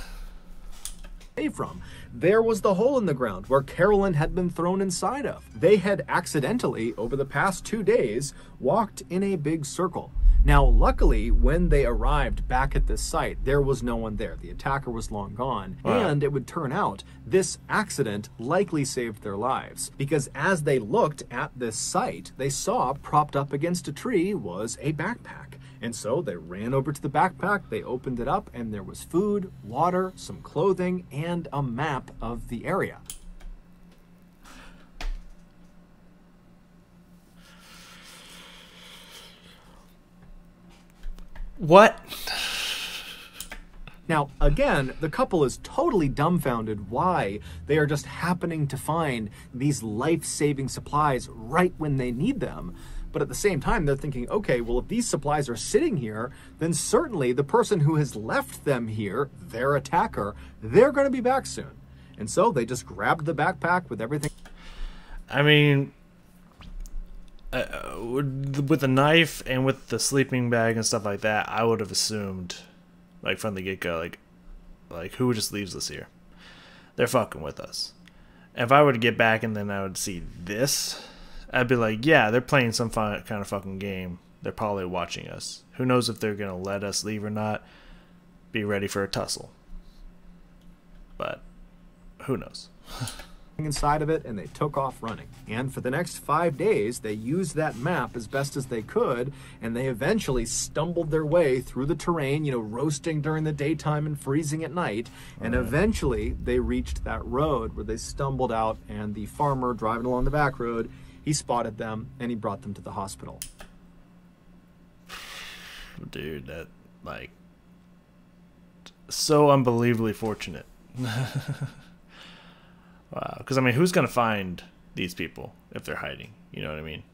From. There was the hole in the ground where Carolyn had been thrown inside of. They had accidentally, over the past 2 days, walked in a big circle. Now, luckily, when they arrived back at this site, there was no one there. The attacker was long gone. Wow. And it would turn out this accident likely saved their lives, because as they looked at this site, they saw propped up against a tree was a backpack. And so they ran over to the backpack, they opened it up, and there was food, water, some clothing, and a map of the area. What? Now, again, the couple is totally dumbfounded why they are just happening to find these life-saving supplies right when they need them. But at the same time, they're thinking, okay, well, if these supplies are sitting here, then certainly the person who has left them here, their attacker, they're going to be back soon. And so they just grabbed the backpack with everything. I mean, with the knife and with the sleeping bag and stuff like that, I would have assumed, like, from the get-go, like who just leaves this here? They're fucking with us. And if I were to get back and then I would see this, I'd be like, yeah, they're playing some kind of fucking game. They're probably watching us. Who knows if they're going to let us leave or not. Be ready for a tussle. But who knows? Inside of it, and they took off running. And for the next 5 days, they used that map as best as they could, and they eventually stumbled their way through the terrain, you know, roasting during the daytime and freezing at night. And eventually, they reached that road where they stumbled out, and the farmer driving along the back road, he spotted them, and he brought them to the hospital. Dude, that, like, so unbelievably fortunate. Wow. Because, I mean, who's going to find these people if they're hiding? You know what I mean?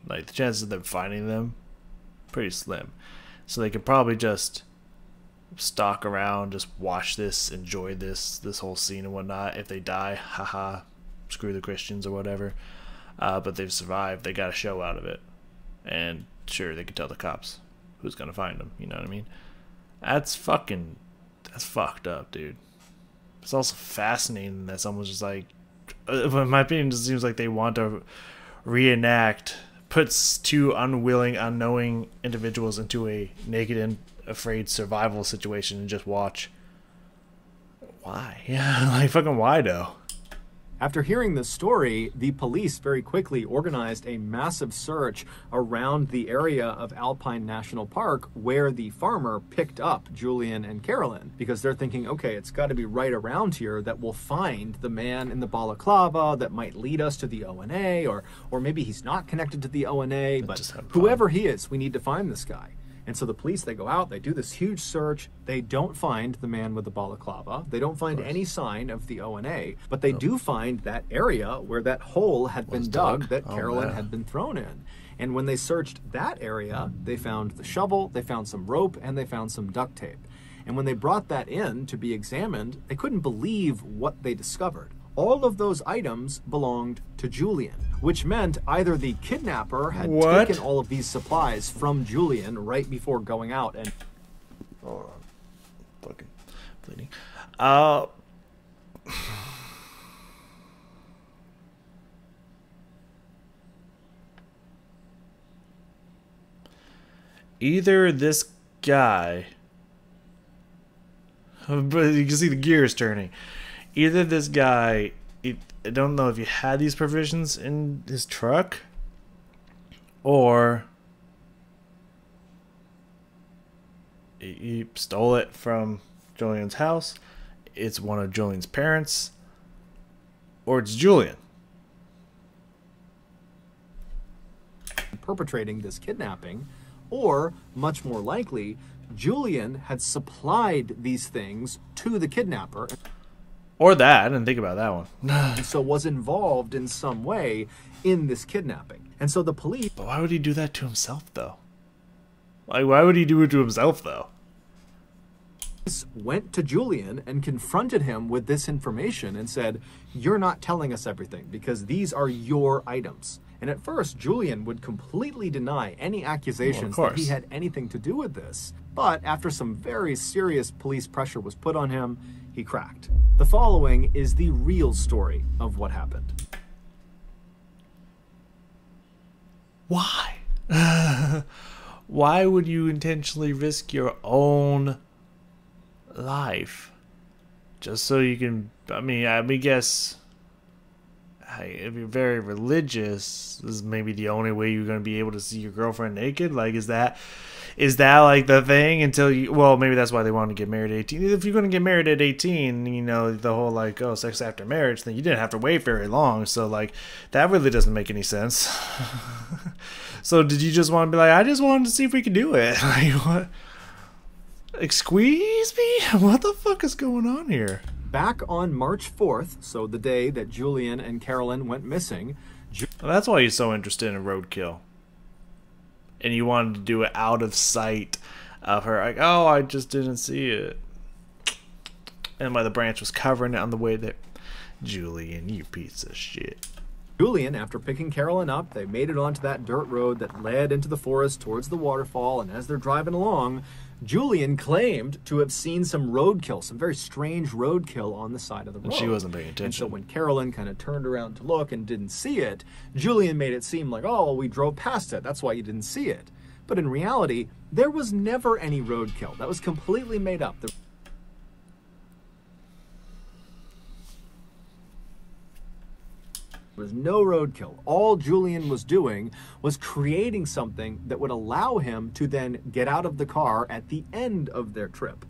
Like, the chances of them finding them, pretty slim. So they could probably just stalk around, just watch this, enjoy this whole scene and whatnot. If they die, haha, screw the Christians or whatever. But they've survived. They got a show out of it. And sure, they could tell the cops who's going to find them. You know what I mean? That's fucked up, dude. It's also fascinating that someone's just like, in my opinion, it just seems like they want to reenact, puts two unwilling, unknowing individuals into a naked and afraid survival situation and just watch. Why? Yeah, like, fucking why though? After hearing this story, the police very quickly organized a massive search around the area of Alpine National Park where the farmer picked up Julian and Carolyn, because they're thinking, okay, it's got to be right around here that we'll find the man in the balaclava that might lead us to the ONA, or maybe he's not connected to the ONA, but whoever he is, we need to find this guy. And so the police, they go out, they do this huge search. They don't find the man with the balaclava. They don't find any sign of the ONA, but they do find that area where that hole had been dug that Carolyn had been thrown in. And when they searched that area, they found the shovel, they found some rope, and they found some duct tape. And when they brought that in to be examined, they couldn't believe what they discovered. All of those items belonged to Julian, which meant either the kidnapper had taken all of these supplies from Julian right before going out and... Hold on. Fucking bleeding. Either this guy... But you can see the gears turning. Either this guy, I don't know if he had these provisions in his truck, Or he stole it from Julian's house. It's one of Julian's parents. Or it's Julian. Perpetrating this kidnapping. Or, much more likely, Julian had supplied these things to the kidnapper. Or that. I didn't think about that one. And so was involved in some way in this kidnapping. And so the police... But why would he do that to himself, though? Like, why would he do it to himself, though? Went to Julian and confronted him with this information and said, "You're not telling us everything because these are your items." And at first, Julian would completely deny any accusations that he had anything to do with this. But after some very serious police pressure was put on him, he cracked. The following is the real story of what happened. Why? Why would you intentionally risk your own life just so you can... I guess if you're very religious, this is maybe the only way you're going to be able to see your girlfriend naked. Like, is that like the thing until you... Well, maybe that's why they wanted to get married at 18. If you're going to get married at 18, you know, the whole like, oh, sex after marriage, then you didn't have to wait very long. So like, that really doesn't make any sense. So did you just want to be like, I just wanted to see if we could do it? Like, what? Like, squeeze me? What the fuck is going on here? Back on March 4th, so the day that Julian and Carolyn went missing... Well, that's why you're so interested in roadkill. And you wanted to do it out of sight of her. Like, oh, I just didn't see it. And why the branch was covering it on the way there. Julian, you piece of shit. Julian, after picking Carolyn up, they made it onto that dirt road that led into the forest towards the waterfall, and as they're driving along, Julian claimed to have seen some roadkill, some very strange roadkill on the side of the road. And she wasn't paying attention. And so when Carolyn kind of turned around to look and didn't see it, Julian made it seem like, oh, well, we drove past it, that's why you didn't see it. But in reality, there was never any roadkill. That was completely made up. There was no roadkill. All Julian was doing was creating something that would allow him to then get out of the car at the end of their trip.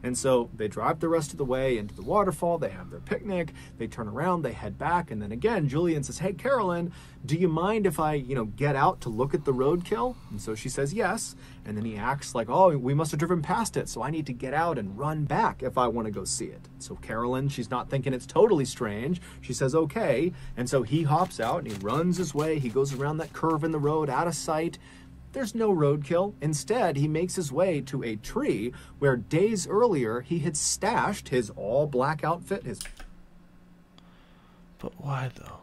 And so they drive the rest of the way into the waterfall, they have their picnic, they turn around, they head back, and then again, Julian says, hey, Carolyn, do you mind if I, get out to look at the roadkill? And so she says yes, and then he acts like, oh, we must have driven past it, so I need to get out and run back if I want to go see it. So Carolyn, she's not thinking it's totally strange, she says okay, and so he hops out and he runs his way, he goes around that curve in the road, out of sight. There's no roadkill. Instead, he makes his way to a tree where days earlier he had stashed his all-black outfit. But why, though?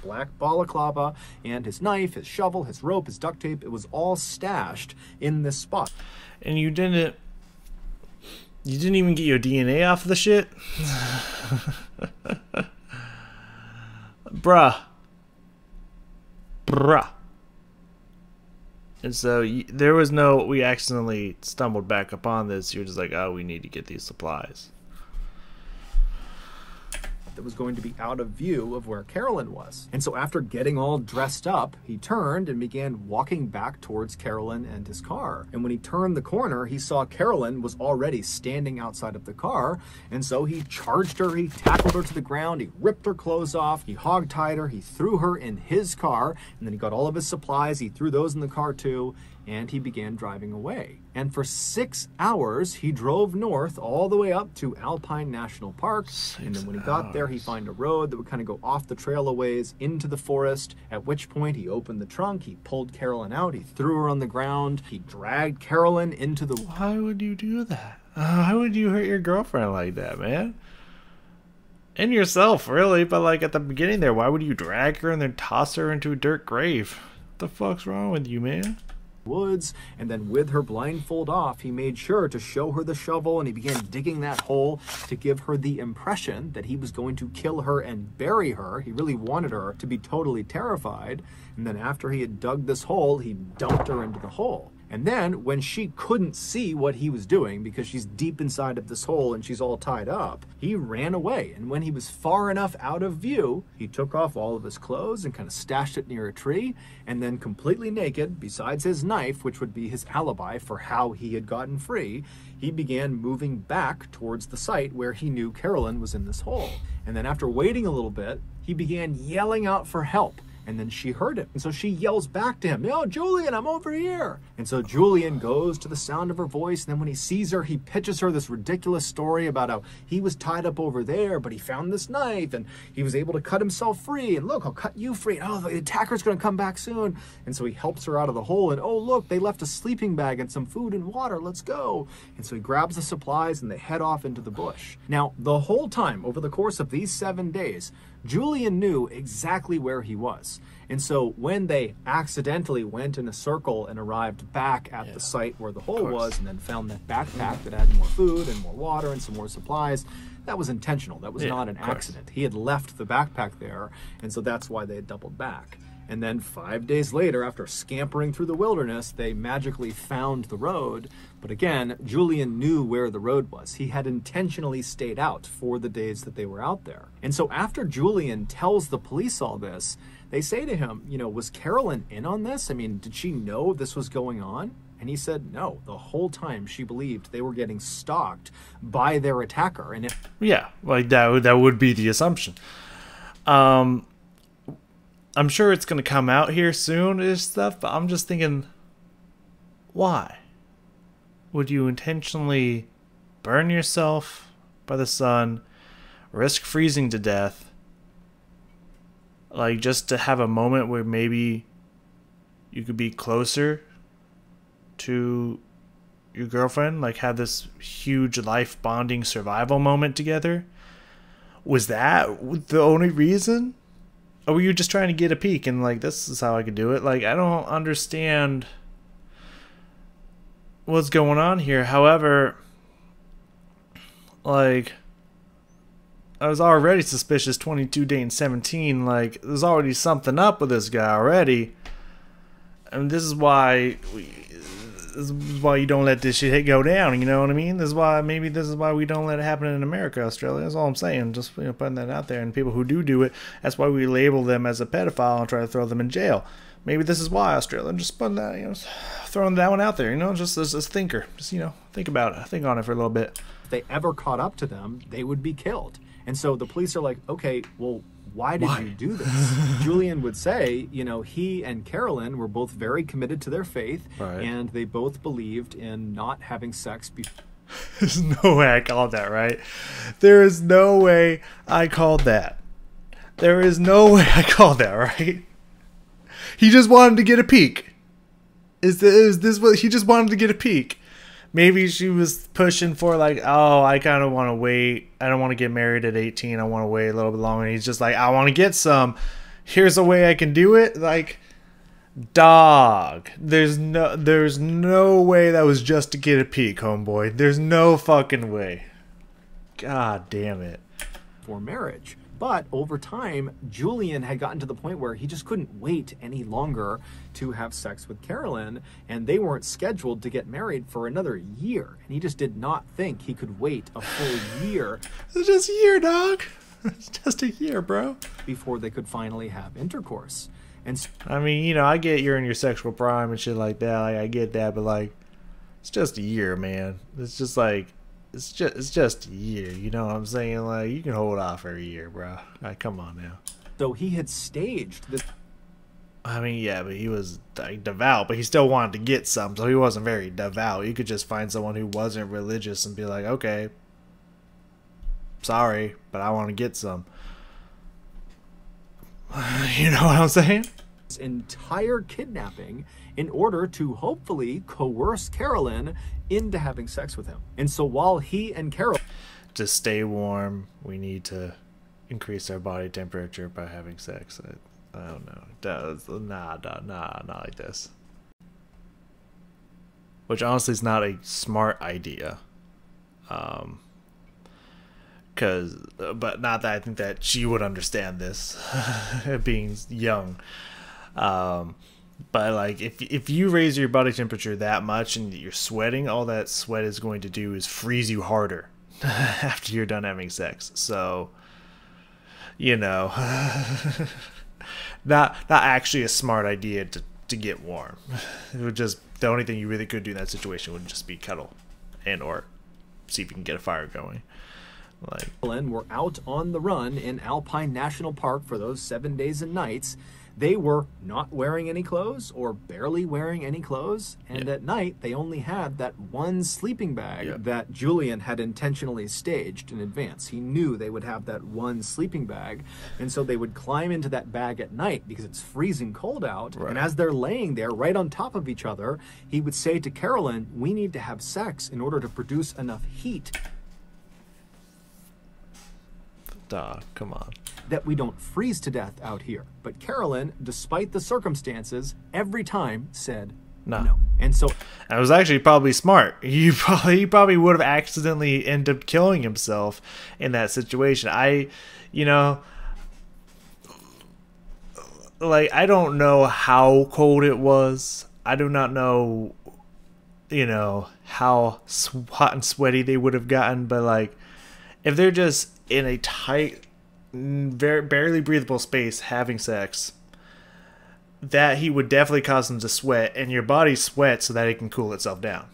Black balaclava and his knife, his shovel, his rope, his duct tape. It was all stashed in this spot. And you didn't even get your DNA off of the shit? Bruh. And so there was no, we accidentally stumbled back upon this. You're just like, oh, we need to get these supplies. That was going to be out of view of where Carolyn was. And so after getting all dressed up, he turned and began walking back towards Carolyn and his car. And when he turned the corner, he saw Carolyn was already standing outside of the car. And so he charged her, he tackled her to the ground, he ripped her clothes off, he hog-tied her, he threw her in his car, and then he got all of his supplies, he threw those in the car too, and he began driving away. And for 6 hours, he drove north all the way up to Alpine National Park. And then when he got there, he found a road that would kind of go off the trail a ways into the forest, at which point he opened the trunk, he pulled Carolyn out, he threw her on the ground, he dragged Carolyn into the... Why would you do that? Why would you hurt your girlfriend like that, man? And yourself, really, but like at the beginning there, why would you drag her and then toss her into a dirt grave? What the fuck's wrong with you, man? Woods, and then with her blindfold off, he made sure to show her the shovel, and he began digging that hole to give her the impression that he was going to kill her and bury her. He really wanted her to be totally terrified. And then after he had dug this hole, he dumped her into the hole. And then when she couldn't see what he was doing because she's deep inside of this hole and she's all tied up, he ran away. And when he was far enough out of view, he took off all of his clothes and kind of stashed it near a tree. And then completely naked, besides his knife, which would be his alibi for how he had gotten free, he began moving back towards the site where he knew Carolyn was in this hole. And then after waiting a little bit, he began yelling out for help. And then she heard it. And so she yells back to him, "Yo, Julian, I'm over here." And so Julian goes to the sound of her voice. And then when he sees her, he pitches her this ridiculous story about how he was tied up over there, but he found this knife and he was able to cut himself free. And look, I'll cut you free. And oh, the attacker's going to come back soon. And so he helps her out of the hole. And oh, look, they left a sleeping bag and some food and water. Let's go. And so he grabs the supplies and they head off into the bush. Now, the whole time, over the course of these 7 days, Julian knew exactly where he was. And so when they accidentally went in a circle and arrived back at the site where the hole was and then found that backpack that had more food and more water and some more supplies, that was intentional. That was not an accident. He had left the backpack there, and so that's why they had doubled back. And then 5 days later, after scampering through the wilderness, they magically found the road. But again, Julian knew where the road was. He had intentionally stayed out for the days that they were out there. And so after Julian tells the police all this, they say to him, you know, was Carolyn in on this? I mean, did she know this was going on? And he said no. The whole time she believed they were getting stalked by their attacker. And if like that would be the assumption. I'm sure it's going to come out here soon and stuff, but I'm just thinking, why? Would you intentionally burn yourself by the sun, risk freezing to death, like just to have a moment where maybe you could be closer to your girlfriend, like have this huge life bonding survival moment together? Was that the only reason? Or were you just trying to get a peek and like, this is how I could do it? Like, I don't understand what's going on here. However, like, I was already suspicious 22 dating 17. Like, there's already something up with this guy already. And this is why you don't let this shit go down, you know what I mean? This is why we don't let it happen in America, Australia. That's all I'm saying. Just putting that out there. And people who do it, that's why we label them as a pedophile and try to throw them in jail. Maybe this is why Australia. Just putting that, throwing that one out there, just as a thinker. Just, think about it. Think on it for a little bit. If they ever caught up to them, they would be killed. And so the police are like, okay, well, why did you do this? Julian would say, he and Carolyn were both very committed to their faith, and they both believed in not having sex before. There's no way I called that, right? There is no way I called that. There is no way I called that, right? He just wanted to get a peek. Is this what he just wanted to get a peek? Maybe she was pushing for like, oh, I kind of want to wait. I don't want to get married at 18. I want to wait a little bit longer. And he's just like, I want to get some. Here's a way I can do it. Like, dog. There's no way that was just to get a peek, homeboy. There's no fucking way. God damn it. For marriage. But over time, Julian had gotten to the point where he just couldn't wait any longer to have sex with Carolyn, and they weren't scheduled to get married for another year. And he just did not think he could wait a full year. It's just a year, dog. It's just a year, bro. Before they could finally have intercourse. And I mean, I get you're in your sexual prime and shit like that. Like, I get that, but like, it's just a year, man. It's just like, it's just a year, you know what I'm saying? Like, you can hold off for a year, bro. Like, come on now. So he had staged this. I mean, yeah, but he was like devout, but he still wanted to get some, so he wasn't very devout. You could just find someone who wasn't religious and be like, okay, sorry, but I want to get some. You know what I'm saying? This entire kidnapping in order to hopefully coerce Carolyn into having sex with him. And so while he and Carolyn... To stay warm, we need to increase our body temperature by having sex. I don't know. Nah, not like this. Which honestly is not a smart idea. But not that I think that she would understand this, being young. But like, if you raise your body temperature that much and you're sweating, all that sweat is going to do is freeze you harder after you're done having sex. So, you know, not actually a smart idea to get warm. It would just, the only thing you really could do in that situation would just be cuddle and or see if you can get a fire going. Like, were out on the run in Alpine National Park for those 7 days and nights. They were not wearing any clothes or barely wearing any clothes. And at night, they only had that one sleeping bag that Julian had intentionally staged in advance. He knew they would have that one sleeping bag. And so they would climb into that bag at night because it's freezing cold out. Right. And as they're laying there right on top of each other, he would say to Carolyn, "We need to have sex in order to produce enough heat." Duh, come on. That we don't freeze to death out here. But Carolyn, despite the circumstances, every time said no. And so it was actually probably smart. He probably would have accidentally ended up killing himself in that situation. You know, like, I don't know how cold it was. I do not know, you know, how hot and sweaty they would have gotten. But like, if they're just in a tight, barely breathable space having sex, that he would definitely cause them to sweat, and your body sweats so that it can cool itself down.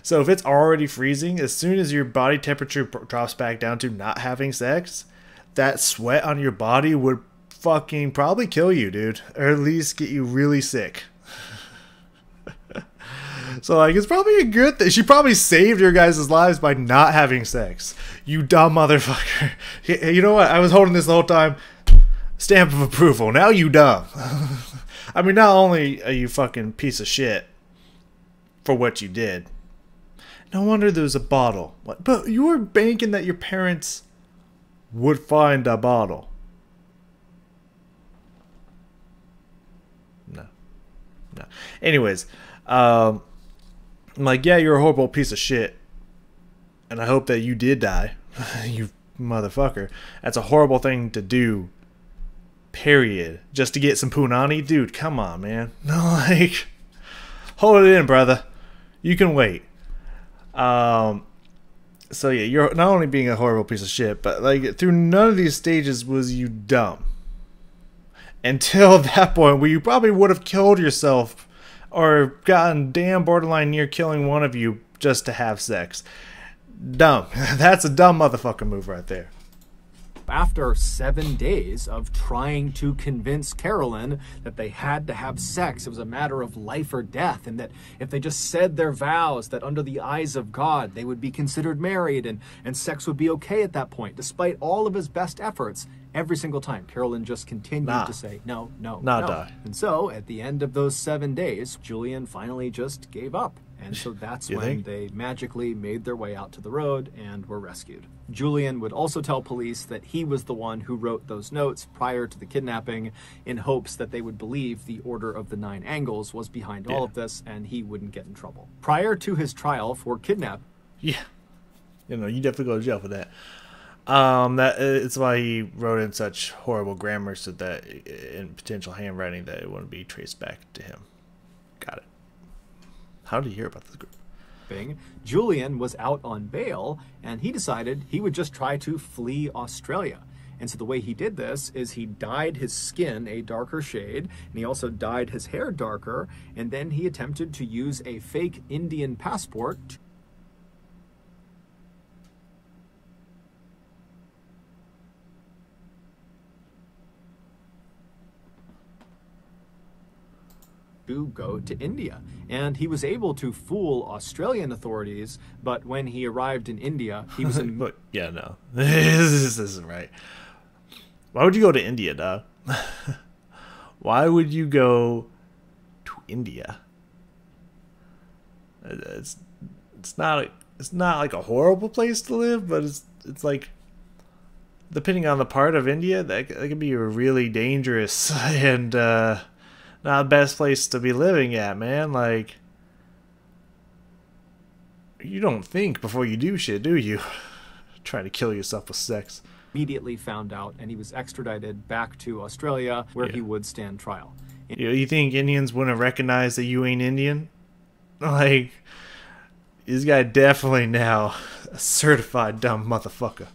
So if it's already freezing, as soon as your body temperature drops back down to not having sex, that sweat on your body would fucking probably kill you, dude, or at least get you really sick. So, like, it's probably a good thing. She probably saved your guys' lives by not having sex. You dumb motherfucker. You know what? I was holding this the whole time. Stamp of approval. Now you dumb. I mean, not only are you fucking piece of shit for what you did. No wonder there was a bottle. What? But you were banking that your parents would find a bottle. No. Anyways, I'm like, yeah, you're a horrible piece of shit, and I hope that you did die, you motherfucker. That's a horrible thing to do, period. Just to get some punani? Dude, come on, man. No, like, hold it in, brother. You can wait. So yeah, you're not only being a horrible piece of shit, but like, through none of these stages was you dumb. Until that point where you probably would have killed yourself or gotten damn borderline near killing one of you just to have sex. Dumb. That's a dumb motherfucking move right there. After 7 days of trying to convince Carolyn that they had to have sex, it was a matter of life or death, and that if they just said their vows, that under the eyes of God, they would be considered married, and sex would be okay at that point. Despite all of his best efforts, every single time, Carolyn just continued to say, no. And so, at the end of those 7 days, Julian finally just gave up. And so that's when they magically made their way out to the road and were rescued. Julian would also tell police that he was the one who wrote those notes prior to the kidnapping, in hopes that they would believe the Order of the Nine Angles was behind all of this and he wouldn't get in trouble. Prior to his trial for kidnapping. Yeah. You know, you definitely go to jail for that. It's why he wrote in such horrible grammar, so that in potential handwriting that it wouldn't be traced back to him. Got it. How did you hear about this group? Julian was out on bail, and he decided he would just try to flee Australia. And so the way he did this is he dyed his skin a darker shade, and he also dyed his hair darker, and then he attempted to use a fake Indian passport to go to India. And he was able to fool Australian authorities, but when he arrived in India, he was in... But, yeah, no. This isn't right. Why would you go to India, dog? Why would you go to India? It's not like a horrible place to live, but it's like, depending on the part of India, that could be a really dangerous and not the best place to be living at, man. Like, you don't think before you do shit, do you? Trying to kill yourself with sex. Immediately found out, and he was extradited back to Australia, where he would stand trial. You think Indians wouldn't recognize that you ain't Indian? Like, this guy definitely now a certified dumb motherfucker.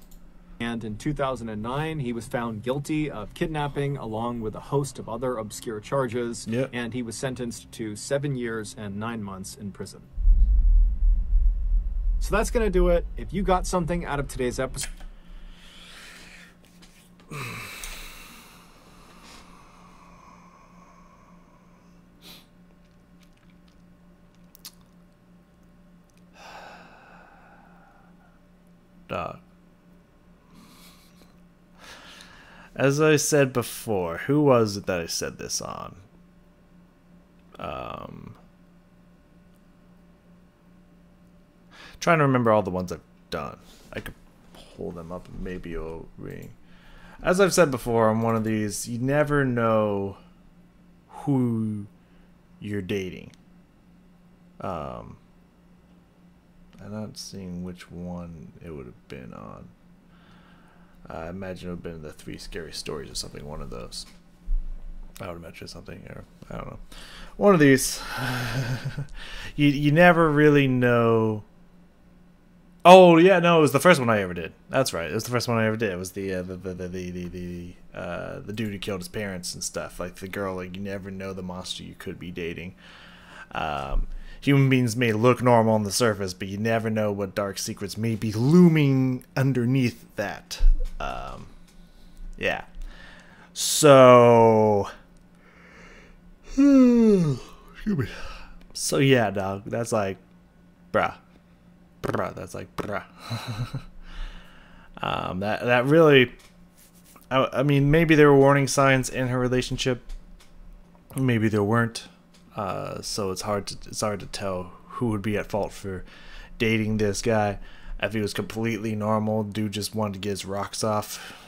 And in 2009, he was found guilty of kidnapping along with a host of other obscure charges. Yep. And he was sentenced to 7 years and 9 months in prison. So that's going to do it. If you got something out of today's episode, dog. As I said before, who was it that I said this on? Trying to remember all the ones I've done. I could pull them up and maybe it'll ring. As I've said before, on one of these, you never know who you're dating. I'm not seeing which one it would have been on. I imagine it would have been the 3 Scary Stories or something, one of those. I would imagine something, or I don't know. One of these. you never really know. Oh yeah, no, it was the first one I ever did. That's right, it was the first one I ever did. It was the dude who killed his parents and stuff. Like the girl, like you never know the monster you could be dating. Human beings may look normal on the surface, but you never know what dark secrets may be looming underneath that. Yeah. So, excuse me. So yeah, dog. That's like, bruh. That's like, bruh. That really. I mean, maybe there were warning signs in her relationship. Maybe there weren't. So it's hard to tell who would be at fault for dating this guy. If he was completely normal, dude just wanted to get his rocks off,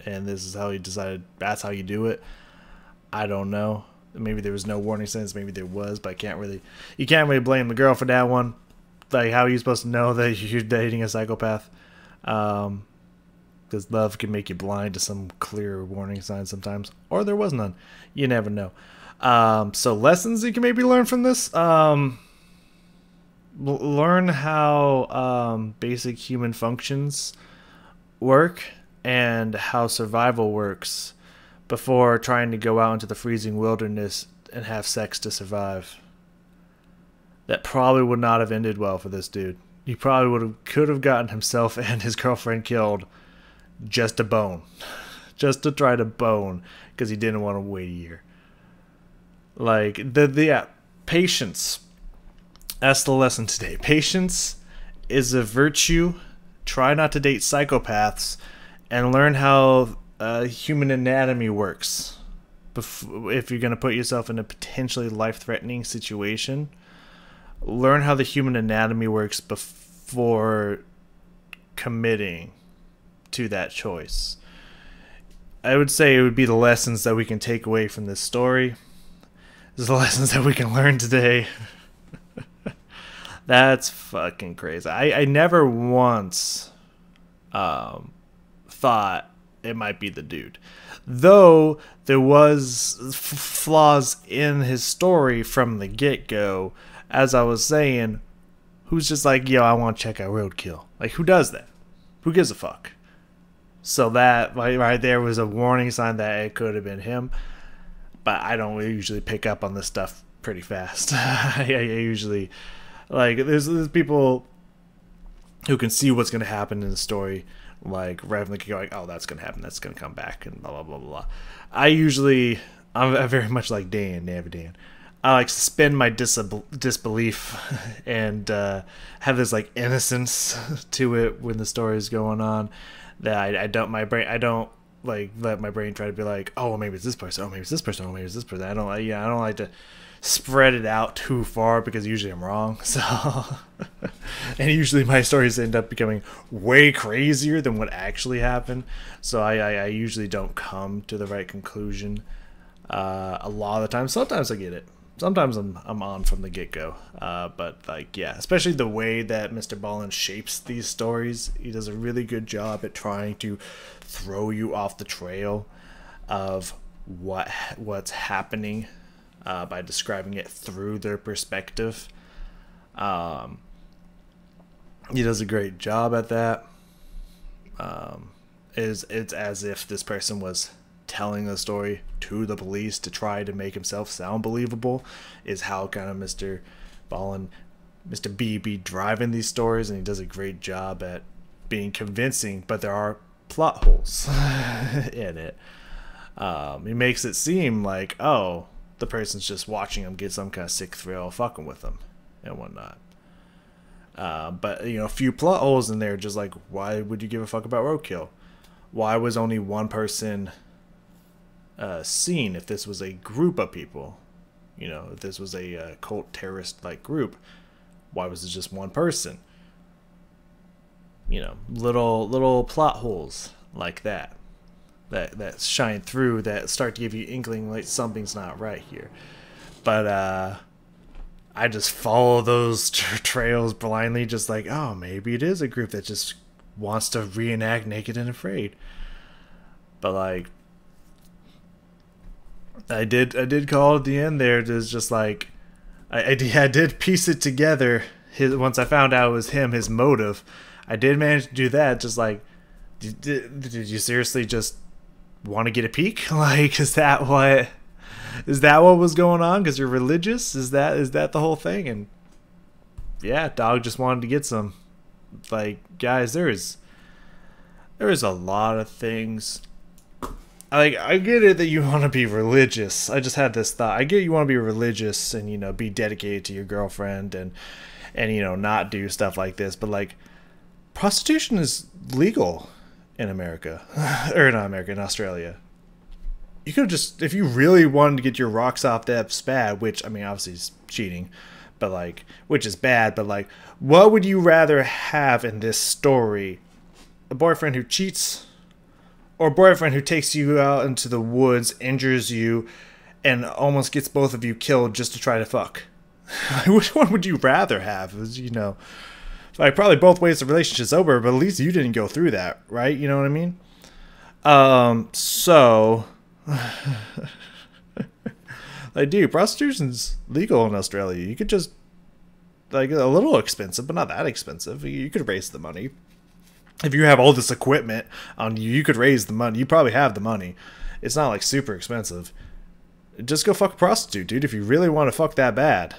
and this is how he decided that's how you do it. I don't know. Maybe there was no warning signs. Maybe there was, but you can't really blame the girl for that one. Like, how are you supposed to know that you're dating a psychopath? Because love can make you blind to some clear warning signs sometimes, or there was none. You never know. So lessons you can maybe learn from this. Learn how basic human functions work and how survival works before trying to go out into the freezing wilderness and have sex to survive. That probably would not have ended well for this dude. He probably could have gotten himself and his girlfriend killed just to bone. Just to try to bone because he didn't want to wait a year. Like, patience. That's the lesson today. Patience is a virtue. Try not to date psychopaths and learn how human anatomy works. If you're going to put yourself in a potentially life-threatening situation, learn how the human anatomy works before committing to that choice. I would say it would be the lessons that we can take away from this story. These are the lessons that we can learn today. That's fucking crazy. I never once thought it might be the dude. Though there was flaws in his story from the get-go. As I was saying, who's just like, yo, I want to check out roadkill. Like, who does that? Who gives a fuck? So that right there was a warning sign that it could have been him. But I don't usually pick up on this stuff pretty fast. I usually, like, there's people who can see what's going to happen in the story, like, right from the get-go, like, oh, that's going to happen, that's going to come back, and blah, blah, blah, blah. I'm very much like Dan. I like suspend my disbelief and have this, like, innocence to it when the story is going on, that I don't like let my brain try to be like, oh, well, maybe it's this person, oh, maybe it's this person, oh, maybe it's this person. I don't like to spread it out too far because usually I'm wrong. So and usually my stories end up becoming way crazier than what actually happened. So I usually don't come to the right conclusion a lot of the time. Sometimes I get it. Sometimes I'm on from the get-go. But, like, yeah, especially the way that Mr. Ballen shapes these stories, he does a really good job at trying to throw you off the trail of what's happening by describing it through their perspective. He does a great job at that. It's as if this person was telling the story to the police to try to make himself sound believable, is how kind of Mr. Ballen, Mr. B be driving these stories, and he does a great job at being convincing, but there are plot holes in it. He makes it seem like, oh, the person's just watching him get some kind of sick thrill fucking with him and whatnot. But, you know, a few plot holes in there, just like, why would you give a fuck about roadkill? Why was only one person seen if this was a group of people? You know, if this was a cult terrorist-like group, why was it just one person? You know, little plot holes like that shine through, that start to give you inkling like something's not right here. But I just follow those trails blindly, just like, oh, maybe it is a group that just wants to reenact Naked and Afraid. But like, I did call at the end there. There's just like, I did piece it together. Once I found out it was him, his motive, I did manage to do that. Just like, did you seriously just want to get a peek? Like, is that what was going on? Because you're religious? Is that the whole thing? And yeah, dog just wanted to get some. Like, guys, there is a lot of things. Like, I get it that you want to be religious. I just had this thought. I get you want to be religious and, you know, be dedicated to your girlfriend and you know, not do stuff like this. But like, prostitution is legal in America, or not America, in Australia. You could just, if you really wanted to get your rocks off that SPAD, which, I mean, obviously is cheating, but like, which is bad, but like, what would you rather have in this story? A boyfriend who cheats, or a boyfriend who takes you out into the woods, injures you, and almost gets both of you killed just to try to fuck? Which one would you rather have? You know, like, probably both ways the relationship's over, but at least you didn't go through that, right? You know what I mean? So, like, dude, prostitution's legal in Australia. You could just, like, a little expensive, but not that expensive. You could raise the money. If you have all this equipment on you, you could raise the money. You probably have the money. It's not, like, super expensive. Just go fuck a prostitute, dude, if you really want to fuck that bad.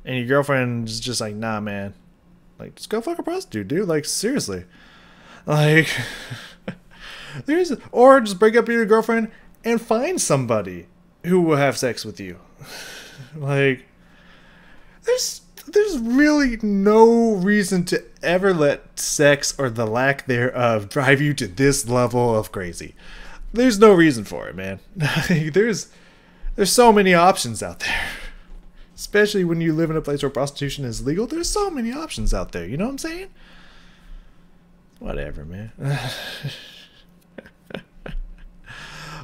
And your girlfriend's just like, nah, man. Like, just go fuck a prostitute, dude. Like, seriously. Like, or just break up with your girlfriend and find somebody who will have sex with you. Like, there's really no reason to ever let sex or the lack thereof drive you to this level of crazy. There's no reason for it, man. There's so many options out there. Especially when you live in a place where prostitution is legal, there's so many options out there. You know what I'm saying? Whatever, man.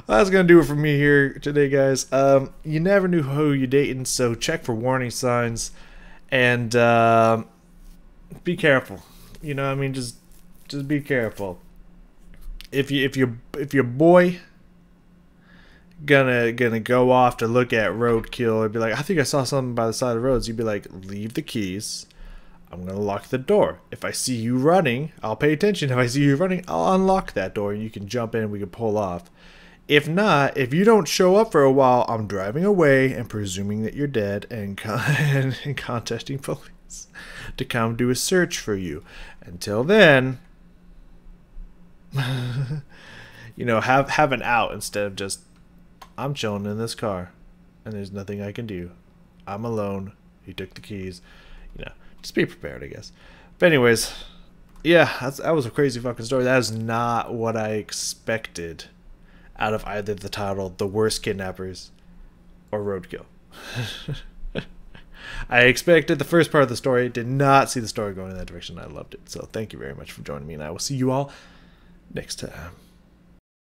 That's going to do it for me here today, guys. You never knew who you're dating, so check for warning signs. And be careful. You know what I mean? Just be careful. If your boy gonna go off to look at roadkill and be like, I think I saw something by the side of the roads, you'd be like, leave the keys. I'm gonna lock the door. If I see you running, I'll pay attention. If I see you running, I'll unlock that door and you can jump in and we can pull off. If not, if you don't show up for a while, I'm driving away and presuming that you're dead and contacting police to come do a search for you. Until then, you know, have an out instead of just, I'm chilling in this car and there's nothing I can do. I'm alone. He took the keys. You know, just be prepared, I guess. But anyways, yeah, that was a crazy fucking story. That is not what I expected out of either the title, The Worst Kidnappers, or Roadkill. I expected the first part of the story, did not see the story going in that direction. I loved it. So thank you very much for joining me, and I will see you all next time.